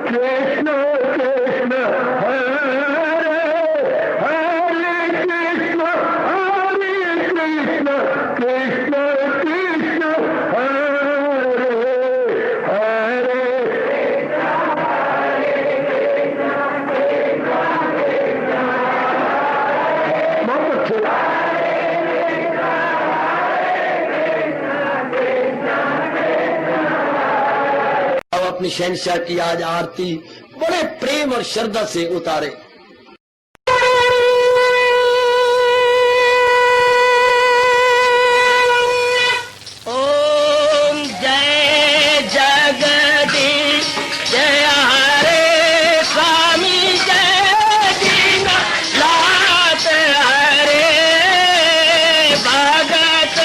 कृष्ण कृष्ण हरे हरे कृष्ण कृष्ण कृष्ण कृष्ण हरे हरे बहुत अच्छे। अब अपनी शहंशाह की आज आरती बड़े प्रेम और श्रद्धा से उतारे। ओम जय जगदीश जय हरे स्वामी जय दीनानाथ हरे भगत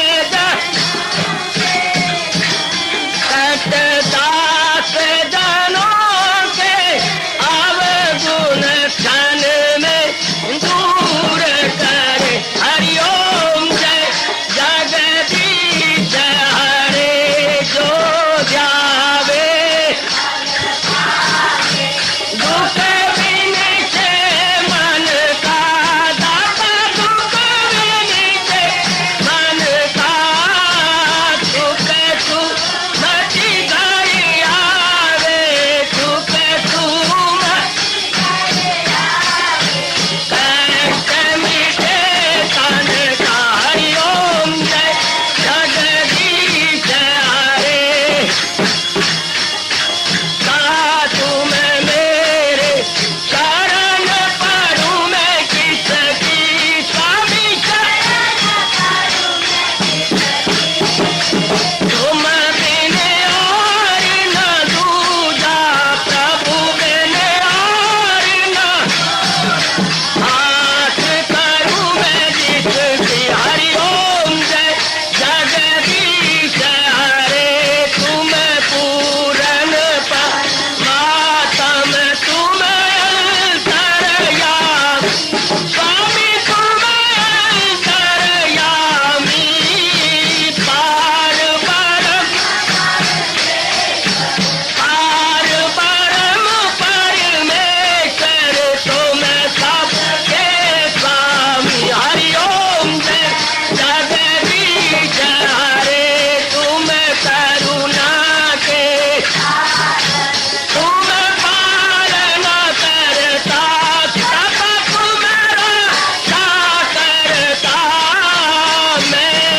दास जनों के अवगुण क्षण में दूर करे। हरिओम जय जगदीश हरे जो ध्यावे दुख विनिचे मन का दाता दुख विनिचे मन का सुख तू मची गई आवे सुख तू कष्ट मिटे तन का। हरिओम जय जगदीश हरे कहा तुम मेरे शरण पड़ूं मैं किसकी स्वामी तुम बिन और न दूजा प्रभु बिन और न हाथ करूं मैं जिसकी। हरिओम जय जगदीश हरे तुम पूरन परमात्म तुम अंतर्यामी स्वामी तुम अंतर्यामी पार परम परमेश्वर तुम सबके स्वामी। हरिओम जय जगदीश हरे तुम करुणा के तुम पालन करता सब तुम्हारा करता मैं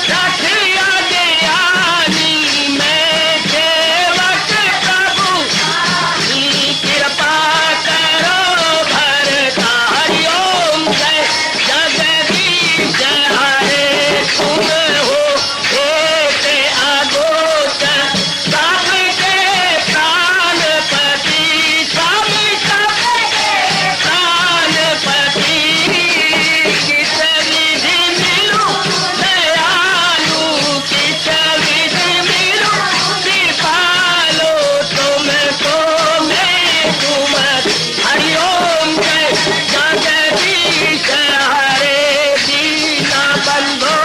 रखिया ज्ञानी मैं सेवक प्रभु की कृपा करो भरता। हरिओम जय जगदीश हरे तुम हो एक अगोचर सबके प्राणपति स्वामी सबके प्राणपति किस विधि मिलूं दयालु किस विधि मिलूं कृपालो तुमको मैं तुम। हरिओम जय जगदीश हरे दीना बंधो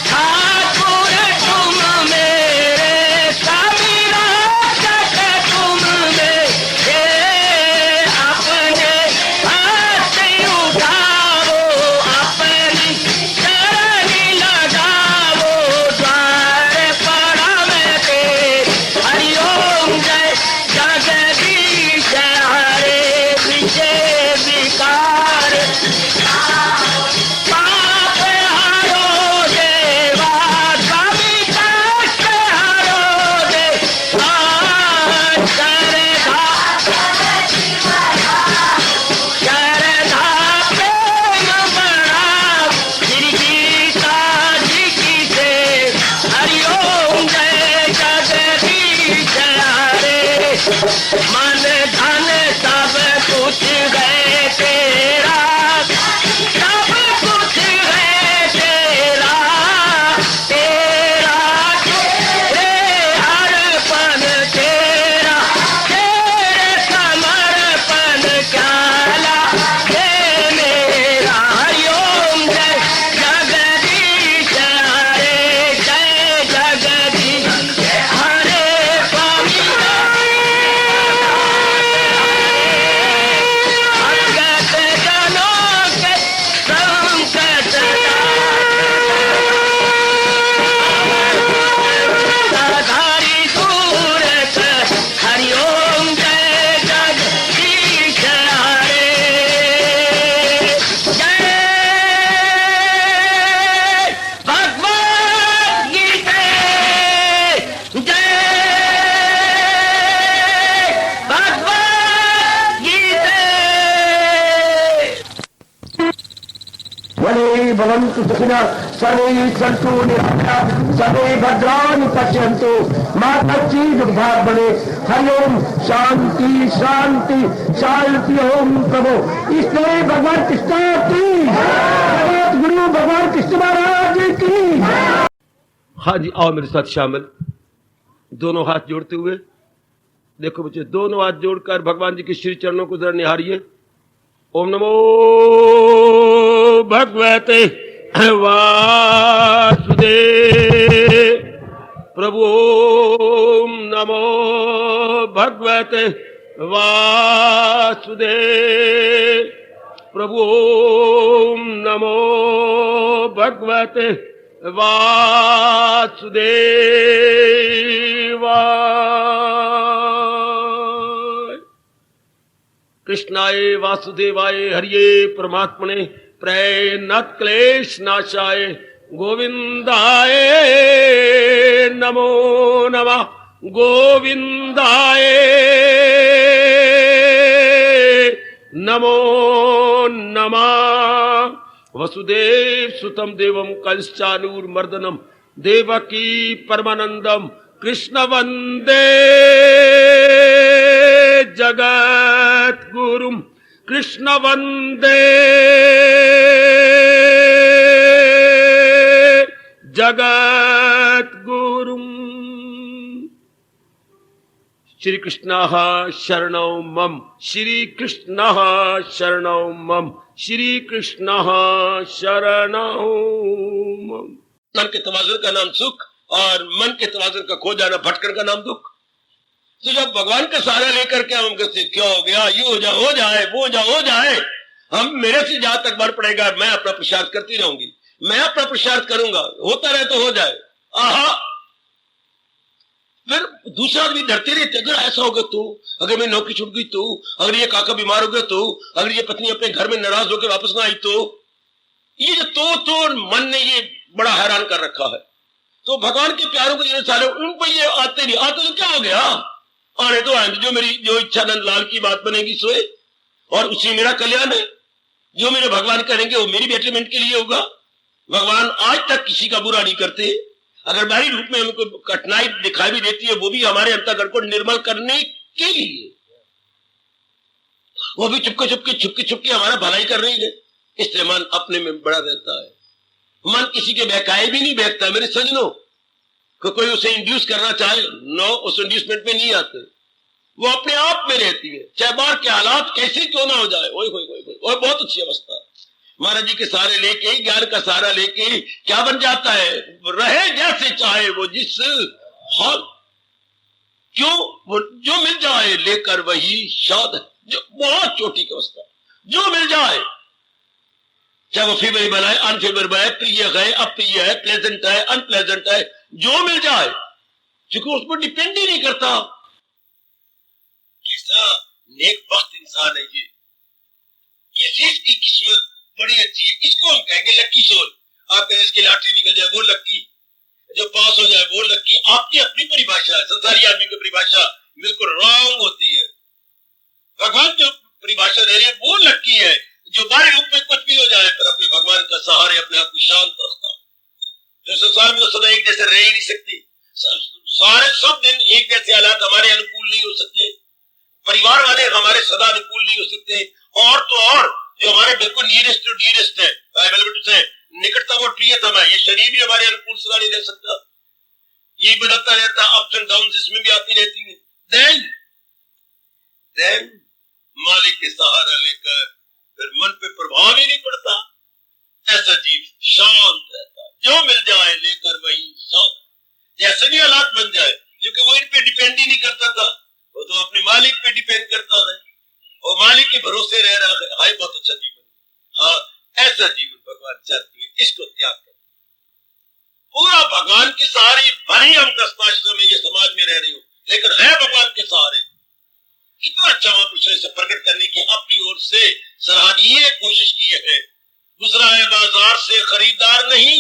ठाकुर तुम मेरे स्वामी रक्षक तुम मेरे अपने हाथ उठाओ अपनी शरण लगाओ द्वार पड़ा मैं तेरे। हरिओम जय जगदीश हरे विजय विकार पाप हरो देवा स्वामी कष्ट हरो देवा श्रद्धा प्रेम बढ़ाओ श्री गीता जी की से। हरिओम जय जगदीश हरे मन धन सब कुछ है तेरा सब कुछ है तेरा तेरा तेरे अर्पण तेरा तेरे समर्पण क्या लागे मेरा। हरिओम जय जगदीश हरे जय जगदीश हरे स्वामी भवन्तु सुखिनः सर्वे सन्तु निरामयाः सर्वे भद्राणि पश्यन्तु मा कश्चित् दुर्भाग् भवेत्। हरि ओम शांति शांति शांति। ओम प्रभु इसलिए भगवान कृष्ण की जगत गुरु भगवान कृष्ण महाराज की। हाँ जी, आओ मेरे साथ शामिल, दोनों हाथ जोड़ते हुए। देखो बच्चे, दोनों हाथ जोड़कर भगवान जी के श्री चरणों को जरा निहारिए। ओम नमो भगवते वासुदेव। प्रभु ओम नमो भगवते वासुदेव। प्रभु ओम नमो भगवते वासुदेवाय। कृष्णाय वासुदेवाय हरिये परमात्मने प्रणत क्लेश नाशाय गोविंदाय नमो नमः। गोविंदाय नमो नमः। वसुदेव सुतम देवम कंसचानूरमर्दनम देवकी परमानंदम कृष्ण वंदे जगत गुरुम। कृष्ण वंदे जगत गुरुम। श्री कृष्ण शरणौ मम। श्री कृष्ण शरणौ मम। श्री कृष्ण शरणौ मम। मन के तवाज़ुन का नाम सुख और मन के तवाज़ुन का खो जाना, भटकन का नाम दुख। तो जब भगवान का सहारा लेकर के हम कहते क्या हो गया, ये हो जाए, वो जाए, हम मेरे से जहां तक बढ़ पड़ेगा, मैं अपना प्रसाद करती रहूंगी, मैं अपना प्रसाद करूंगा, होता रहे तो हो जाए। आहा, फिर दूसरा आदमी डरते रहते, अगर ऐसा होगा तो, अगर मेरी नौकरी छूट गई तो, अगर ये काका बीमार हो गया तो, अगर ये पत्नी अपने घर में नाराज होकर वापस ना आई तो, ये जो तो मन ने ये बड़ा हैरान कर रखा है। तो भगवान के प्यारों को सारे उनको ये आते नहीं, आते तो क्या हो गया, आने तो आए, जो मेरी जो इच्छा नंद लाल की बात बनेगी सोए, और उसी मेरा कल्याण है। जो मेरे भगवान करेंगे वो मेरी बेटरमेंट के लिए होगा। भगवान आज तक किसी का बुरा नहीं करते। अगर बाहरी रूप में हमको कठिनाई दिखाई भी देती है, वो भी हमारे अंतःकरण को निर्मल करने के लिए, वो भी चुपके हमारा भलाई कर रही है। इसलिए मन अपने में बड़ा रहता है। मन किसी के बहकाए भी नहीं बहकता मेरे सजनों। कोई उसे इंड्यूस करना चाहे, नो, उस इंड्यूसमेंट में नहीं आते, वो अपने आप में रहती है, चाहे बाहर के हालात कैसे क्यों ना हो जाए। ओए बहुत अच्छी अवस्था। महाराज जी के सहारे लेके, ज्ञान का सहारा लेके क्या बन जाता है, रहे जैसे चाहे वो जिस हाल, क्यों, वो जो मिल जाए लेकर वही शाद है। जो बहुत छोटी की अवस्था, जो मिल जाए, चाहे वो फेवर बनाए, अनफेवर बनाए, प्रिय है, अप्रिय है, प्लेजेंट है, अनप्लेजेंट है, जो मिल जाए, क्योंकि उस पर डिपेंड ही नहीं करता। कैसा नेक वक्त इंसान है ये, इसकी किस्मत बड़ी अच्छी है। इसको हम कहेंगे लक्की सोल। आप कहें इसकी लॉटरी निकल जाए वो लक्की, जो पास हो जाए वो लक्की। आपकी अपनी परिभाषा है, संसारी आदमी की परिभाषा बिल्कुल रॉन्ग होती है। भगवान जो परिभाषा दे रहे हैं वो लक्की है, जो बाहरी रूप में कुछ भी हो जाए पर अपने भगवान का सहारे अपने आप को शांत रखता। जो संसार में तो सदा एक जैसे रह ही नहीं सकती। सारे सब दिन एक जैसे हालात हमारे अनुकूल नहीं हो सकते, परिवार वाले हमारे सदा अनुकूल नहीं हो सकते, और तो और जो हमारे बिल्कुल नियरेस्ट टू डियरेस्ट है, निकटतम और प्रियतम है, ये शरीर भी हमारे अनुकूल सदा नहीं रह सकता। ये बदलता रहता, अप्स एंड डाउन इसमें भी आती रहती है। देन मालिक के सहारा लेकर फिर मन पे प्रभाव ही नहीं पड़ता। ऐसा जीव शांत रहता, जो मिल जाए लेकर वही शांत, जैसे भी हालात बन जाए, क्योंकि वो इन पे डिपेंड ही नहीं करता था, वो तो अपने मालिक पे डिपेंड करता है, वो मालिक के भरोसे रह रहा है। हाय बहुत अच्छा जीवन। हाँ, ऐसा जीवन भगवान चाहती है, इसको त्याग कर पूरा भगवान के सहारे। भले हम गृहस्थाश्रम में ये समाज में रह रहे हो, लेकिन है भगवान के सहारे। कितना अच्छा महापुरुषों से प्रकट करने की अपनी ओर से सराहनीय कोशिश की है। दूसरा है बाजार से खरीदार नहीं,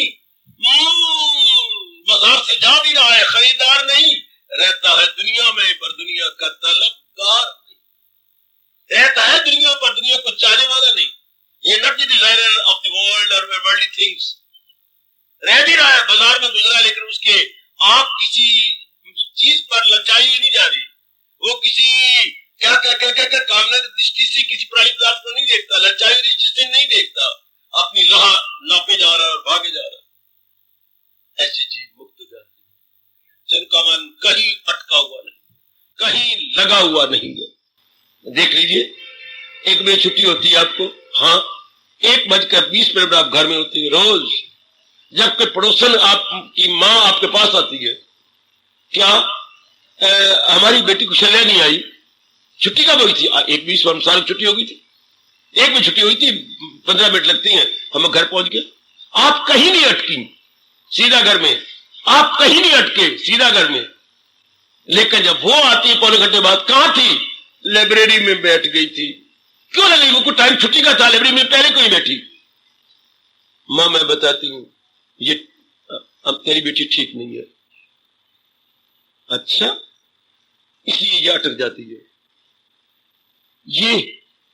बाजार से जा भी रहा है, खरीदार नहीं, रहता है दुनिया में पर दुनिया का तलबगार नहीं, रहता है दुनिया पर दुनिया को चाहने वाला नहीं। ये not the designer of the world और वर्ल्ड वर्ल्डली थिंग्स, रह भी रहा है, बाजार में गुजरा, लेकिन उसके आप किसी चीज पर ललचाई नहीं जा रही। वो किसी क्या क्या क्या क्या कामना की दृष्टि से किसी प्राणी पदार्थ को नहीं देखता, ललचाई दृष्टि से नहीं देखता, अपनी राह नापे जा रहा है और भागे जा रहा है। ऐसे जीव मुक्त हो जाते हैं जिनका मन कहीं अटका हुआ नहीं, कहीं लगा हुआ नहीं है। देख लीजिए, 1 बजे छुट्टी होती है आपको, हाँ 1:20 आप घर में होती है रोज, जबकि पड़ोसन आपकी माँ आपके पास आती है, क्या हमारी बेटी कुशल्या नहीं आई, छुट्टी कब हुई थी? 1:20 अनुसार छुट्टी हो गई थी, 1 बजे छुट्टी हुई थी, 15 मिनट लगती हैं, हम घर पहुंच गए। आप कहीं नहीं अटकी, सीधा घर में, आप कहीं नहीं अटके, सीधा घर में। लेकिन जब वो आती है पौने घंटे बाद, कहां थी? लाइब्रेरी में बैठ गई थी। क्यों लगी? वो कुछ टाइम छुट्टी का था, लाइब्रेरी में पहले क्यों बैठी? मां मैं बताती हूं, ये अब तेरी बेटी ठीक नहीं है। अच्छा, इसलिए ये अटक जाती है। ये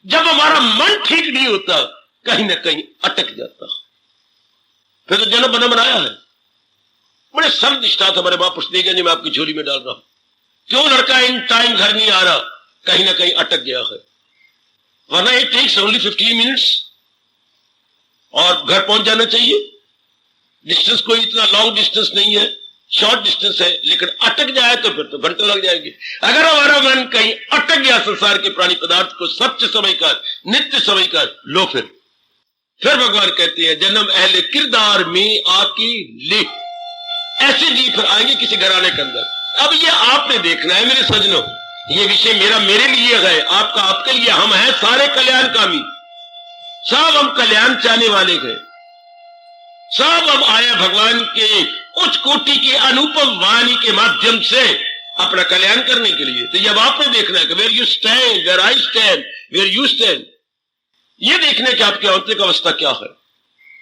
जब हमारा मन ठीक नहीं होता, कहीं ना कहीं अटक जाता। फिर तो जन्म बना बनाया है, बड़े सरल निष्ठा हमारे महापुरुष देगा जी, मैं आपकी झोली में डाल रहा हूं। क्यों लड़का इन टाइम घर नहीं आ रहा? कहीं ना कहीं अटक गया है, वरना इट टेक्स ओनली 15 मिनट्स और घर पहुंच जाना चाहिए। डिस्टेंस कोई इतना लॉन्ग डिस्टेंस नहीं है, शॉर्ट डिस्टेंस है, लेकिन अटक जाए तो फिर तो घंटों लग जाएंगे। अगर हमारा मन कहीं अटक गया संसार के प्राणी पदार्थ को सत्य समय कर, नित्य समय कर लो, फिर भगवान कहते हैं जन्म अहले किरदार में आके ले। ऐसे जी फिर आएंगे किसी घराने के अंदर। अब ये आपने देखना है मेरे सज्जनों, ये विषय मेरे लिए है, आपका आपके लिए। हम हैं सारे कल्याणकामी, सब हम कल्याण चाहने वाले हैं, सब हम आए भगवान के उच्च कोटि की अनुपम वाणी के माध्यम से अपना कल्याण करने के लिए। तो जब आपने देखना है कि where you stand, where I stand, where you stand, ये देखने की आपकी आंतरिक अवस्था क्या है।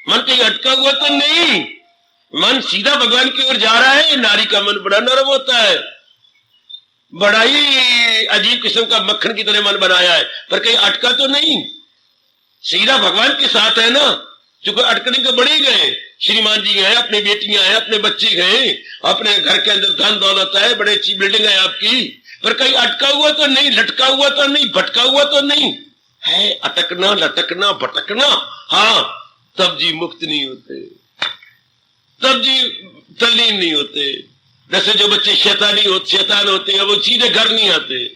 मन कहीं अटका हुआ तो नहीं, मन सीधा भगवान की ओर जा रहा है। नारी का मन बड़ा नरम होता है, बड़ा ही अजीब किस्म का मक्खन की तरह मन बनाया है, पर कहीं अटका तो नहीं, सीधा भगवान के साथ है ना। चूंकि अटकने के बड़े गए, श्रीमान जी गए, अपनी बेटियां हैं, अपने बच्चे गए, अपने घर के अंदर धन दौलत है, बड़े अच्छी बिल्डिंग है आपकी, पर कहीं अटका हुआ तो नहीं, लटका हुआ तो नहीं, भटका हुआ तो नहीं है। अटकना, लटकना, भटकना, हाँ, तब जी मुक्त नहीं होते, तब जी तल्लीन नहीं होते। जैसे जो बच्चे शैतान होते हैं, वो सीधे घर नहीं आते,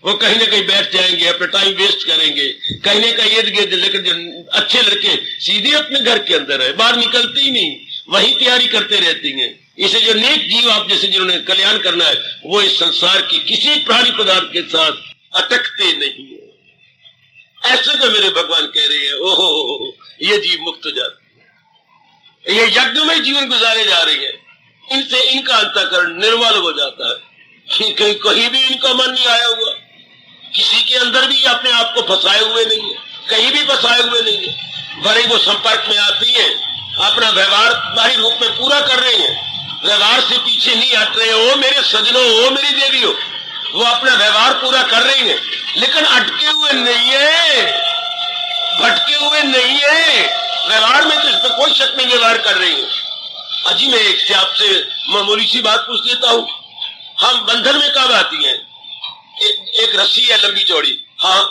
वो कहीं ना कहीं बैठ जाएंगे, अपना टाइम वेस्ट करेंगे, कहीं ना कहीं इर्द गिर्द। लेकिन जो अच्छे लड़के सीधे अपने घर के अंदर है, बाहर निकलते ही नहीं, वही तैयारी करते रहती हैं। इसे जो नेक जीव आप जैसे जिन्होंने कल्याण करना है, वो इस संसार की किसी प्राणी पदार्थ के साथ अटकते नहीं है। ऐसे तो मेरे भगवान कह रहे हैं, ओहो ये जीव मुक्त हो जाते, ये यज्ञ में जीवन गुजारे जा रही है, इनसे इनका अंतःकरण निर्मल हो जाता है। कहीं भी इनका मन नहीं आया हुआ, किसी के अंदर भी अपने आप को फंसाए हुए नहीं है, कहीं भी फंसाए हुए नहीं है। बड़े वो संपर्क में आती है, अपना व्यवहार बाहरी रूप में पूरा कर रही है, व्यवहार से पीछे नहीं हट रहे हो मेरे सजनों, हो मेरी देवियों, वो अपना व्यवहार पूरा कर रही है, लेकिन अटके हुए नहीं है, भटके हुए नहीं है। व्यवहार में तो इस पर कोई शक नहीं, व्यवहार कर रही है। अजी मैं एक से आपसे मामूली सी बात पूछ लेता हूँ, हम बंधन में कब आती हैं? एक रस्सी है लंबी चौड़ी, हाँ,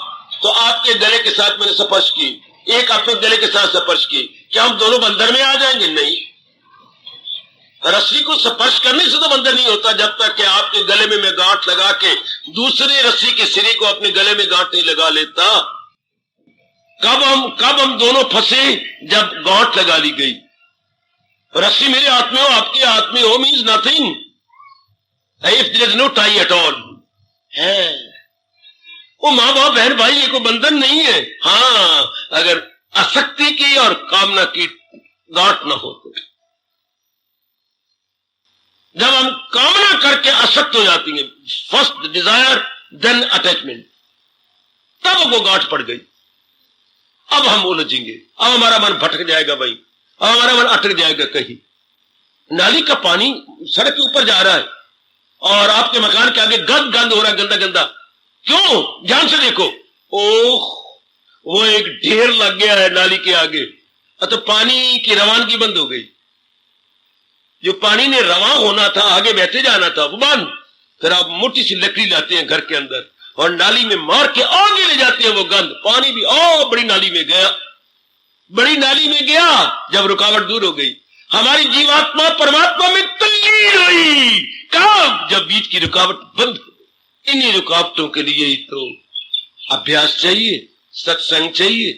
तो आपके गले के साथ मैंने स्पर्श की, एक अपने गले के साथ स्पर्श की, क्या हम दोनों बंधन में आ जाएंगे? नहीं, रस्सी को स्पर्श करने से तो बंधन नहीं होता, जब तक कि आपके गले में मैं गांठ लगा के दूसरे रस्सी के सिरे को अपने गले में गांठ नहीं लगा लेता। कब हम दोनों फंसे? जब गांठ लगा ली गई। रस्सी मेरे हाथ में हो, आपके हाथ में हो means nothing, if there is no tie at all है। वो माँ बाप बहन भाई ये कोई बंधन नहीं है। हाँ, अगर आसक्ति की और कामना की गांठ न हो तो, जब हम कामना करके आसक्त हो जाती है, फर्स्ट डिजायर देन अटैचमेंट, तब वो गांठ पड़ गई। अब हम उलझेंगे, अब हमारा मन भटक जाएगा भाई, अब हमारा मन अटक जाएगा कहीं। नाली का पानी सड़क के ऊपर जा रहा है और आपके मकान के आगे गंद हो रहा है, गंदा गंदा। क्यों? ध्यान से देखो, ओह वो एक ढेर लग गया है नाली के आगे। तो पानी की रवानगी बंद हो गई। जो पानी ने रवा होना था, आगे बैठे जाना था, वो बंद। फिर आप मोटी सी लकड़ी लाते हैं घर के अंदर और नाली में मार के आगे ले जाते हैं वो गंद। पानी भी बड़ी नाली में गया, बड़ी नाली में गया। जब रुकावट दूर हो गई, हमारी जीवात्मा परमात्मा में तल्लीन हुई। कब? जब बीच की रुकावट बंद हो गई। इन्हीं रुकावटों के लिए ही तो अभ्यास चाहिए, सत्संग चाहिए,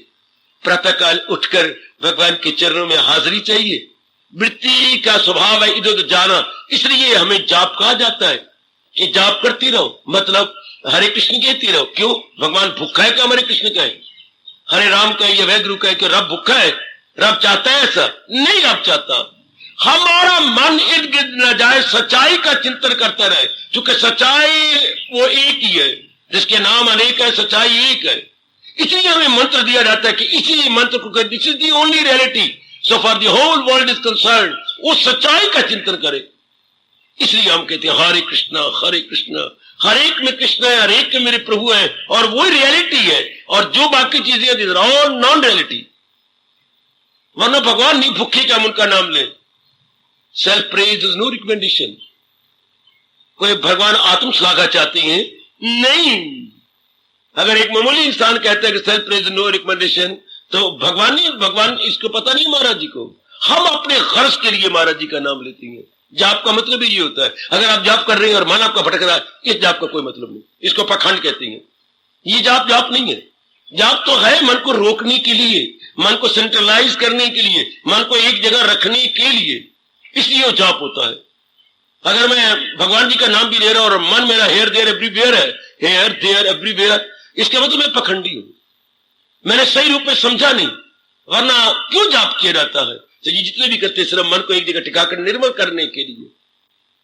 प्रातःकाल उठकर भगवान के चरणों में हाजिरी चाहिए। वृत्ति का स्वभाव है इधर उधर जाना, इसलिए हमें जाप कहा जाता है कि जाप करती रहो, मतलब हरे कृष्ण कहती रहो। क्यों? भगवान भूखा है क्या हमारे कृष्ण का है? हरे राम का या वैगुरु का है कि रब भूखा है? रब चाहता है ऐसा? नहीं रब चाहता। हमारा मन इर्द गिर्द न जाए, सच्चाई का चिंतन करता रहे, क्योंकि सच्चाई वो एक ही है, जिसके नाम अनेक है, सच्चाई एक है। इसलिए हमें मंत्र दिया जाता है कि इसी मंत्र को, this is the only reality so for the whole world is concern. वो सच्चाई का चिंतन करे। इसलिए हम कहते हैं हरे कृष्णा हरे कृष्णा, हर एक में कृष्ण है, हर एक में मेरे प्रभु है, और वो रियलिटी है। और जो बाकी चीजें हैं ऑल नॉन रियलिटी। वरना भगवान नहीं भूखे क्या हम उनका नाम लें। Self praise is no recommendation. कोई भगवान आत्म श्लाघा चाहते हैं? नहीं। अगर एक मामूली इंसान कहता है कि सेल्फ प्रेज नो रिकमेंडेशन, तो भगवान इसको पता नहीं महाराज जी को। हम अपने खर्च के लिए महाराज जी का नाम लेते हैं। जाप का मतलब ही ये होता है। अगर आप जाप कर रहे हैं और मन आपका भटक रहा है, इस जाप का कोई मतलब नहीं। इसको पाखंड कहते हैं। ये जाप नहीं है। जाप तो है मन को रोकने के लिए, मन को सेंट्रलाइज करने के लिए, मन को एक जगह रखने के लिए, इसलिए वो जाप होता है। अगर मैं भगवान जी का नाम भी ले रहा हूं और मन मेरा हेयर देयर एवरीवेयर है, हेयर देयर एवरीवेयर, इसके मतलब मैं पखंडी हूं, मैंने सही रूप में समझा नहीं। वरना क्यों जाप किया जाता है? तो ये जितने भी करते सिर्फ मन को एक जगह टिकाकर निर्मल करने के लिए,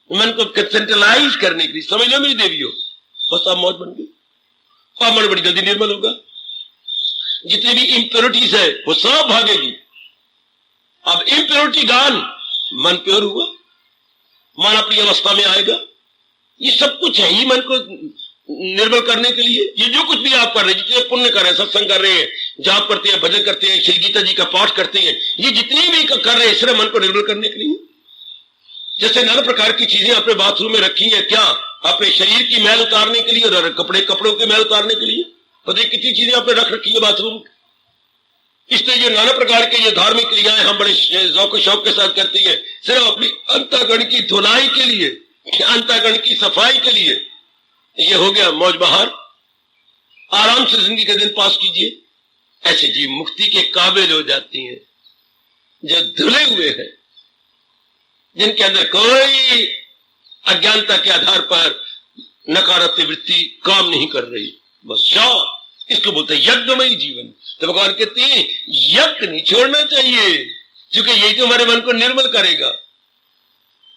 मन को सेंट्रलाइज करने के लिए। समझ लो मेरी देवियों, बस आप मौज बन गई, आप मन बड़ी जल्दी निर्मल होगा। जितनी भी इम्प्योरिटीज है वो सब भागेगी। अब इम्प्योरिटी गान, मन प्योर हुआ, मन अपनी अवस्था में आएगा। ये सब कुछ है ही मन को निर्मल करने के लिए। ये जो कुछ भी आप कर रहे हैं, जितने पुण्य कर रहे हैं, सत्संग कर रहे हैं, जाप करते हैं, भजन करते हैं, श्री गीता जी का पाठ करते हैं, ये जितनी भी कर रहे हैं सिर्फ मन को निर्मल करने के लिए। जैसे नाना प्रकार की चीजें अपने बाथरूम में रखी है, क्या? अपने शरीर की मैल उतारने के लिए और कपड़ों की मैल उतारने के लिए। पता कितनी चीजें आपने रख रखी है बाथरूम। इसलिए ये नाना प्रकार के ये धार्मिक क्रियाएं हम बड़े शौक के साथ करते हैं, सिर्फ अपनी अंतःकरण की धुलाई के लिए, अंतःकरण की सफाई के लिए। ये हो गया मौज बहार, आराम से जिंदगी के दिन पास कीजिए। ऐसे जीव मुक्ति के काबिल हो जाती हैं जो धुले हुए हैं, जिनके अंदर कोई अज्ञानता के आधार पर नकारात्मक वृत्ति काम नहीं कर रही। बस शांत, इसको बोलते हैं यज्ञमयी जीवन। तो भगवान कहते हैं यज्ञ नहीं छोड़ना चाहिए, क्योंकि यही तो हमारे मन को निर्मल करेगा।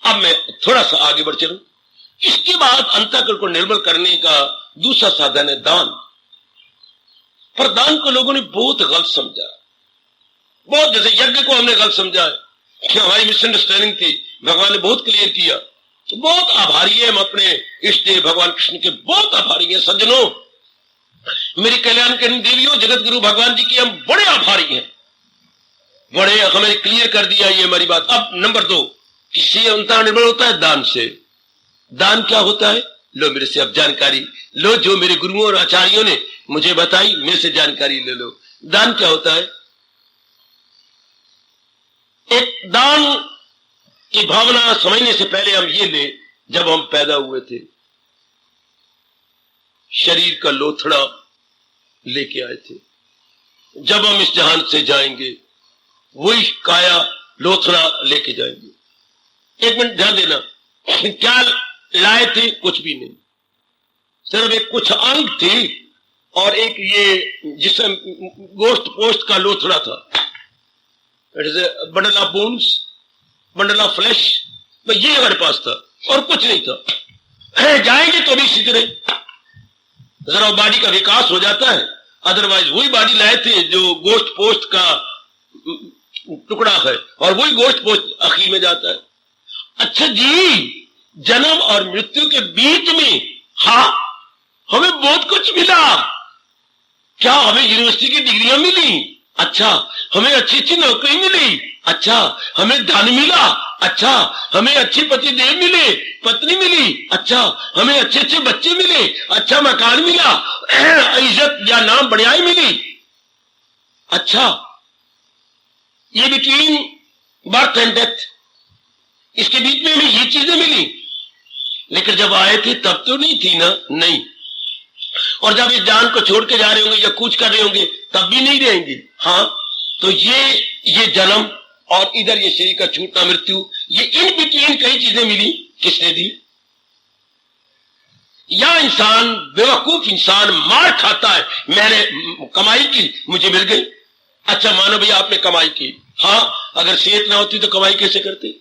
अब मैं थोड़ा सा आगे बढ़ चलूं। इसके बाद अंतःकरण को निर्मल करने का दूसरा साधन है दान। पर दान को लोगों ने बहुत गलत समझा, बहुत, जैसे यज्ञ को हमने गलत समझा है कि हमारी मिसअंडरस्टैंडिंग थी। भगवान ने बहुत क्लियर किया। तो बहुत आभारी है हम अपने इष्ट देव भगवान कृष्ण के, बहुत आभारी है सज्जनों, मेरी कल्याण करनी देवियों, जगत गुरु भगवान जी की हम बड़े आभारी हैं। बड़े हमें क्लियर कर दिया ये हमारी बात। अब नंबर 2, किससे अंतःकरण निर्मल होता है? दान से। दान क्या होता है? लो मेरे से अब जानकारी लो, जो मेरे गुरुओं और आचार्यों ने मुझे बताई, मेरे से जानकारी ले लो। दान क्या होता है? एक दान की भावना समझने से पहले हम ये ले, जब हम पैदा हुए थे शरीर का लोथड़ा लेके आए थे। जब हम इस जहान से जाएंगे वही काया लोथड़ा लेके जाएंगे। एक मिनट ध्यान देना, क्या लाए थे? कुछ भी नहीं, सिर्फ एक कुछ अंग थे और एक ये जिसमें गोश्त पोस्ट का लोथड़ा था। It is a bundle of bones, bundle of flash, ये हमारे पास था और कुछ नहीं था। जाएंगे तो भी इसी तरह जरा बॉडी का विकास हो जाता है, अदरवाइज वही बॉडी लाए थे जो गोश्त पोस्ट का टुकड़ा है और वही गोश्त पोस्ट आखिर में जाता है। अच्छा जी, जन्म और मृत्यु के बीच में हमें बहुत कुछ मिला। क्या हमें यूनिवर्सिटी की डिग्रियां मिली? अच्छा हमें अच्छी अच्छी नौकरी मिली, अच्छा हमें धन मिला, अच्छा हमें अच्छे पति देव मिले, पत्नी मिली, अच्छा हमें अच्छे अच्छे बच्चे मिले, अच्छा मकान मिला, इज्जत या नाम बढ़ियाई मिली। अच्छा ये बिटवीन बर्थ एंड डेथ, इसके बीच में हमें ये चीजें मिली, लेकिन जब आए थे तब तो नहीं थी ना, नहीं। और जब इस जान को छोड़ के जा रहे होंगे या कूच कर रहे होंगे तब भी नहीं रहेंगे। हाँ, तो ये जन्म और इधर ये शरीर का छूटना, मृत्यु, ये इन बिटवीन कई चीजें मिली, किसने दी? या इंसान बेवकूफ इंसान मार खाता है, मैंने कमाई की मुझे मिल गई। अच्छा मानो भैया आपने कमाई की, हाँ अगर सेहत ना होती तो कमाई कैसे करते?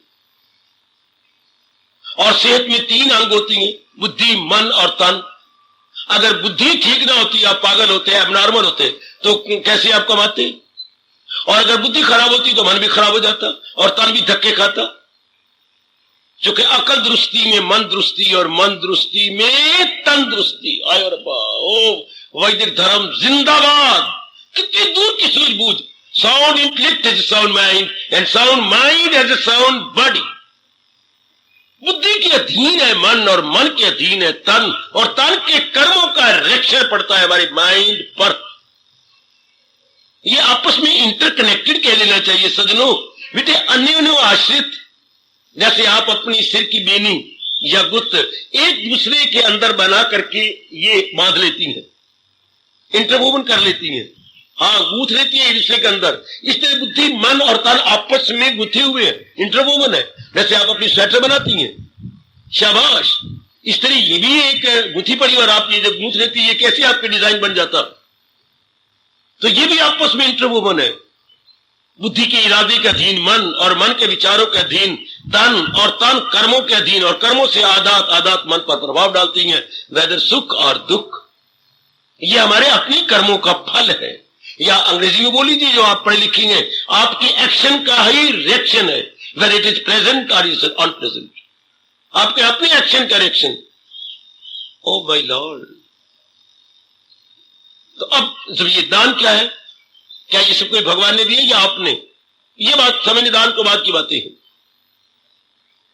और सेहत में 3 अंग होती हैं, बुद्धि, मन और तन। अगर बुद्धि ठीक ना होती, आप पागल होते, एबनॉर्मल होते, तो कैसे आप कमाते? और अगर बुद्धि खराब होती तो मन भी खराब हो जाता और तन भी धक्के खाता। क्योंकि अकल दुरुस्ती में मन दुरुस्ती और मन दुरुस्ती में तन दुरुस्ती। आयो रब्बा, ओ वैदिक धर्म जिंदाबाद। कितनी दूर की सूझबूझ। Sound intellect has a sound mind and sound mind has a sound body. बुद्धि के अधीन है मन और मन के अधीन है तन, और तन के कर्मों का रिएक्शन पड़ता है हमारे माइंड पर। ये आपस में इंटरकनेक्टेड कह लेना चाहिए सजनों, बेटे अन्योन्य आश्रित। जैसे आप अपनी सिर की बेनी या गुत्त एक दूसरे के अंदर बना करके ये बांध लेती हैं, इंटरवोवन कर लेती हैं, हाँ गूंथ लेती है एक दूसरे के अंदर। इस तरह बुद्धि, मन और तन आपस में गुथे हुए हैं, इंटरवोवन है। जैसे आप अपनी स्वेटर बनाती हैं, शाबाश, इस तरह ये भी एक गुथी पड़ी और आप ये जब गूंथ लेती है, कैसे आपके डिजाइन बन जाता? तो ये भी आपस में इंटरवोवन है। बुद्धि के इरादे के अधीन मन और मन के विचारों के अधीन तन, और तन कर्मों के अधीन, और कर्मों से आदत मन पर प्रभाव डालती हैं, वेदर सुख और दुख। ये हमारे अपने कर्मों का फल है, या अंग्रेजी में बोल लीजिए जो आप पढ़े लिखी हैं, आपकी एक्शन का ही रिएक्शन है, वेदर इट इज प्रेजेंट और इज अनप्रेजेंट। आपके अपने एक्शन का रिएक्शन। ओ माय लॉर्ड, तो अब जब ये दान क्या है, क्या ये सब कोई भगवान ने दिए या आपने? ये बात समझने, दान को बात की बातें हैं।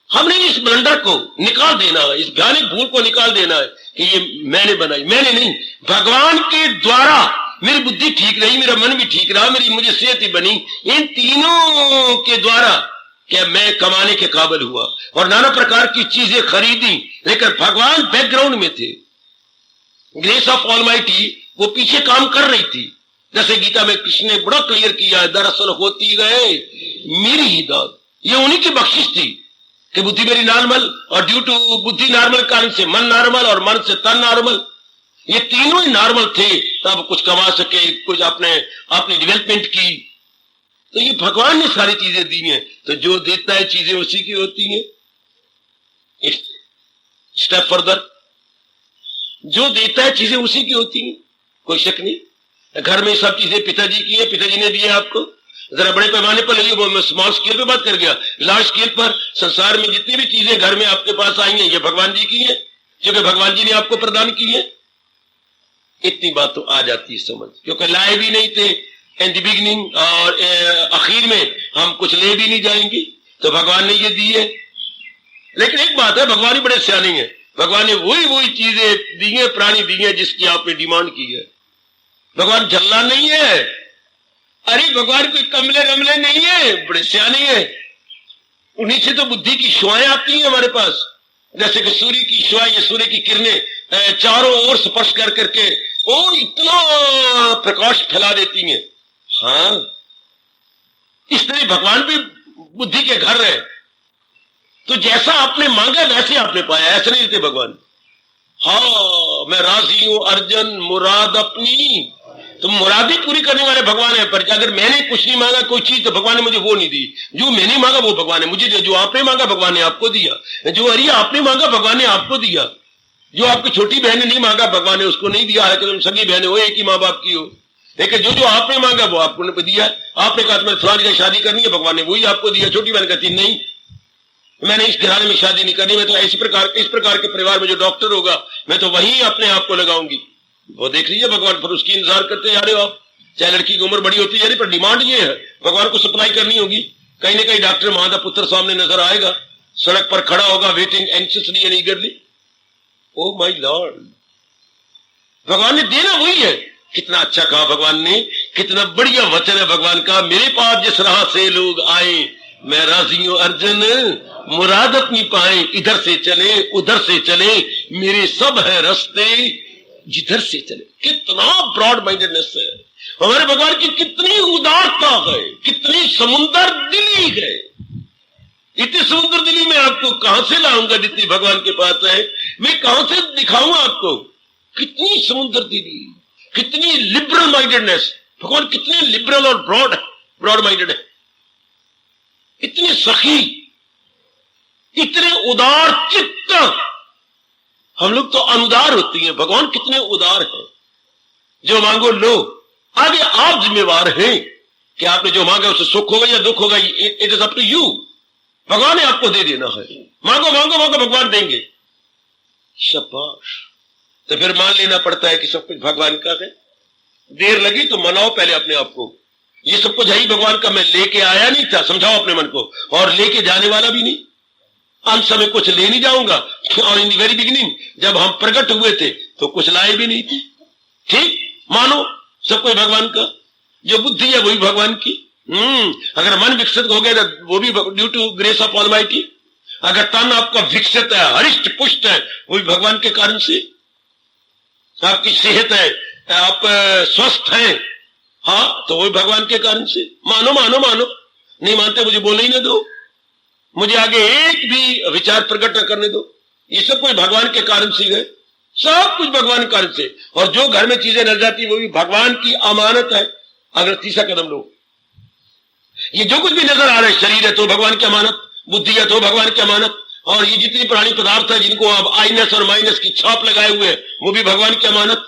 हमने इस ब्लंडर को निकाल देना है, इस भयानक भूल को निकाल देना है कि ये मैंने बनाई, मैंने नहीं, भगवान के द्वारा मेरी बुद्धि ठीक रही, मेरा मन भी ठीक रहा, मुझे सेहत ही बनी। इन तीनों के द्वारा क्या मैं कमाने के काबिल हुआ और नाना प्रकार की चीजें खरीदी, लेकिन भगवान बैकग्राउंड में थे। ग्रेस ऑफ ऑलमाइटी वो पीछे काम कर रही थी। जैसे गीता में कृष्ण ने बड़ा क्लियर किया है, दरअसल होती गए मेरी ही दाद, ये उन्हीं की बख्शिश थी कि बुद्धि मेरी नॉर्मल, और ड्यू टू बुद्धि नॉर्मल कारण से मन नॉर्मल, और मन से तन नॉर्मल, ये तीनों ही नॉर्मल थे, तब कुछ कमा सके, कुछ अपनी डेवलपमेंट की। तो ये भगवान ने सारी चीजें दी हैं, तो जो देता है चीजें उसी की होती हैं। स्टेप फर्दर, जो देता है चीजें उसी की होती हैं, कोई शक नहीं। घर में सब चीजें पिताजी की है, पिताजी ने दिए आपको। जरा बड़े पैमाने पर ले, वो मैं स्मॉल स्केल पे बात कर गया, लार्ज स्केल पर संसार में जितनी भी चीजें घर में आपके पास आई हैं, ये भगवान जी की है, क्योंकि भगवान जी ने आपको प्रदान की है। इतनी बात तो आ जाती है समझ, क्योंकि लाए भी नहीं थे इन द बिगिनिंग, और आखिर में हम कुछ ले भी नहीं जाएंगे, तो भगवान ने ये दी है। लेकिन एक बात है, भगवान ही बड़े सियाने हैं, भगवान ने वही चीजें दी है, प्राणी दी है जिसकी आपने डिमांड की है। भगवान झल्ला नहीं है, अरे भगवान कोई कमले रमले नहीं है, बड़े सियाने हैं। उन्हीं से तो बुद्धि की शुआएं आती हैं हमारे पास। जैसे कि सूर्य की शुआ, ये सूर्य की किरणें चारों ओर स्पर्श कर करके और इतना प्रकाश फैला देती हैं। हाँ, इस तरह भगवान भी बुद्धि के घर है, तो जैसा आपने मांगा वैसे आपने पाया, ऐसे नहीं देते भगवान। हाँ, मैं राजी हूं अर्जन मुराद अपनी, तो मुरादी पूरी करने वाले भगवान है। पर अगर मैंने कुछ नहीं मांगा कोई चीज, तो भगवान ने मुझे वो नहीं दी। जो मैंने मांगा वो भगवान ने मुझे दिया, जो आपने मांगा भगवान ने आपको दिया, जो अरे आपने मांगा भगवान ने आपको दिया, जो आपकी छोटी बहन ने नहीं मांगा भगवान ने उसको नहीं दिया है कि तुम सगी बहनें हो, एक ही माँ बाप की हो। लेकिन जो आपने मांगा वो आपको दिया। आपने कहा तुम्हें फलानी जगह शादी करनी है, भगवान ने वही आपको दिया। छोटी बहन कहती नहीं, मैंने इस घराने में शादी नहीं करनी, मैं तो इस प्रकार के परिवार में जो डॉक्टर होगा मैं तो वही अपने आप को लगाऊंगी। वो देख लीजिए भगवान, फिर उसकी इंतजार करते जा रहे हो आप। चाहे लड़की की उम्र बड़ी होती है, पर डिमांड ये है, भगवान को सप्लाई करनी होगी। कहीं ना कहीं डॉक्टर मां का पुत्र सामने नजर आएगा, सड़क पर खड़ा होगा, waiting anxiously and eagerly. Oh my lord, भगवान ने देना वही है। कितना अच्छा कहा भगवान ने, कितना बढ़िया वचन है भगवान का। मेरे पास जिस राह से लोग आए, मैं राजी हूं अर्जुन, मुराद अपनी पाए। इधर से चले उधर से चले, मेरे सब है रास्ते जिधर से चले। कितना ब्रॉड माइंडेडनेस है हमारे भगवान की, कितनी उदारता है, कितनी समुंदर दिली है। इतनी समुद्र दिली में आपको कहां से लाऊंगा जितनी भगवान के पास है, मैं कहां से दिखाऊंगा आपको। कितनी समुद्र दिली, कितनी लिबरल माइंडेडनेस। भगवान कितने लिबरल और ब्रॉड माइंडेड है, इतने सखी, इतने उदार चित्त। हम लोग तो अनुदार होती हैं, भगवान कितने उदार हैं। जो मांगो लो, आगे आप जिम्मेवार हैं कि आपने जो मांगा उससे सुख होगा या दुख होगा, it is up to you. भगवान ने आपको दे देना है, मांगो मांगो मांगो, भगवान देंगे। शाबाश। तो फिर मान लेना पड़ता है कि सब कुछ भगवान का है। देर लगी तो मनाओ पहले अपने आप को, ये सब कुछ है ही भगवान का। मैं लेके आया नहीं था, समझाओ अपने मन को, और लेके जाने वाला भी नहीं। अंत समय कुछ ले नहीं जाऊंगा, और इन द वेरी बिगिनिंग जब हम प्रकट हुए थे तो कुछ लाए भी नहीं थे। ठीक, मानो सब कुछ भगवान का। जो बुद्धि है वही भगवान की। अगर मन विकसित हो गया तो वो भी due to grace of almighty. अगर तन आपका विकसित है, हरिष्ट पुष्ट है, वो भी भगवान के कारण से। आपकी सेहत है, आप स्वस्थ हैं, हाँ, तो वो भी भगवान के कारण से। मानो मानो मानो, नहीं मानते मुझे बोलने ही ना दो, मुझे आगे एक भी विचार प्रकट न करने दो। ये सब कुछ भगवान के कारण से है, सब कुछ भगवान के कारण से। और जो घर में चीजें नजर जाती है वो भी भगवान की अमानत है। अगर तीसरा कदम लो, ये जो कुछ भी नजर आ रहा है, शरीर है तो भगवान की अमानत, बुद्धि है तो भगवान की अमानत, और ये जितनी प्राणी पदार्थ है जिनको आप आइनस और माइनस की छाप लगाए हुए हैं, वो भी भगवान की अमानत।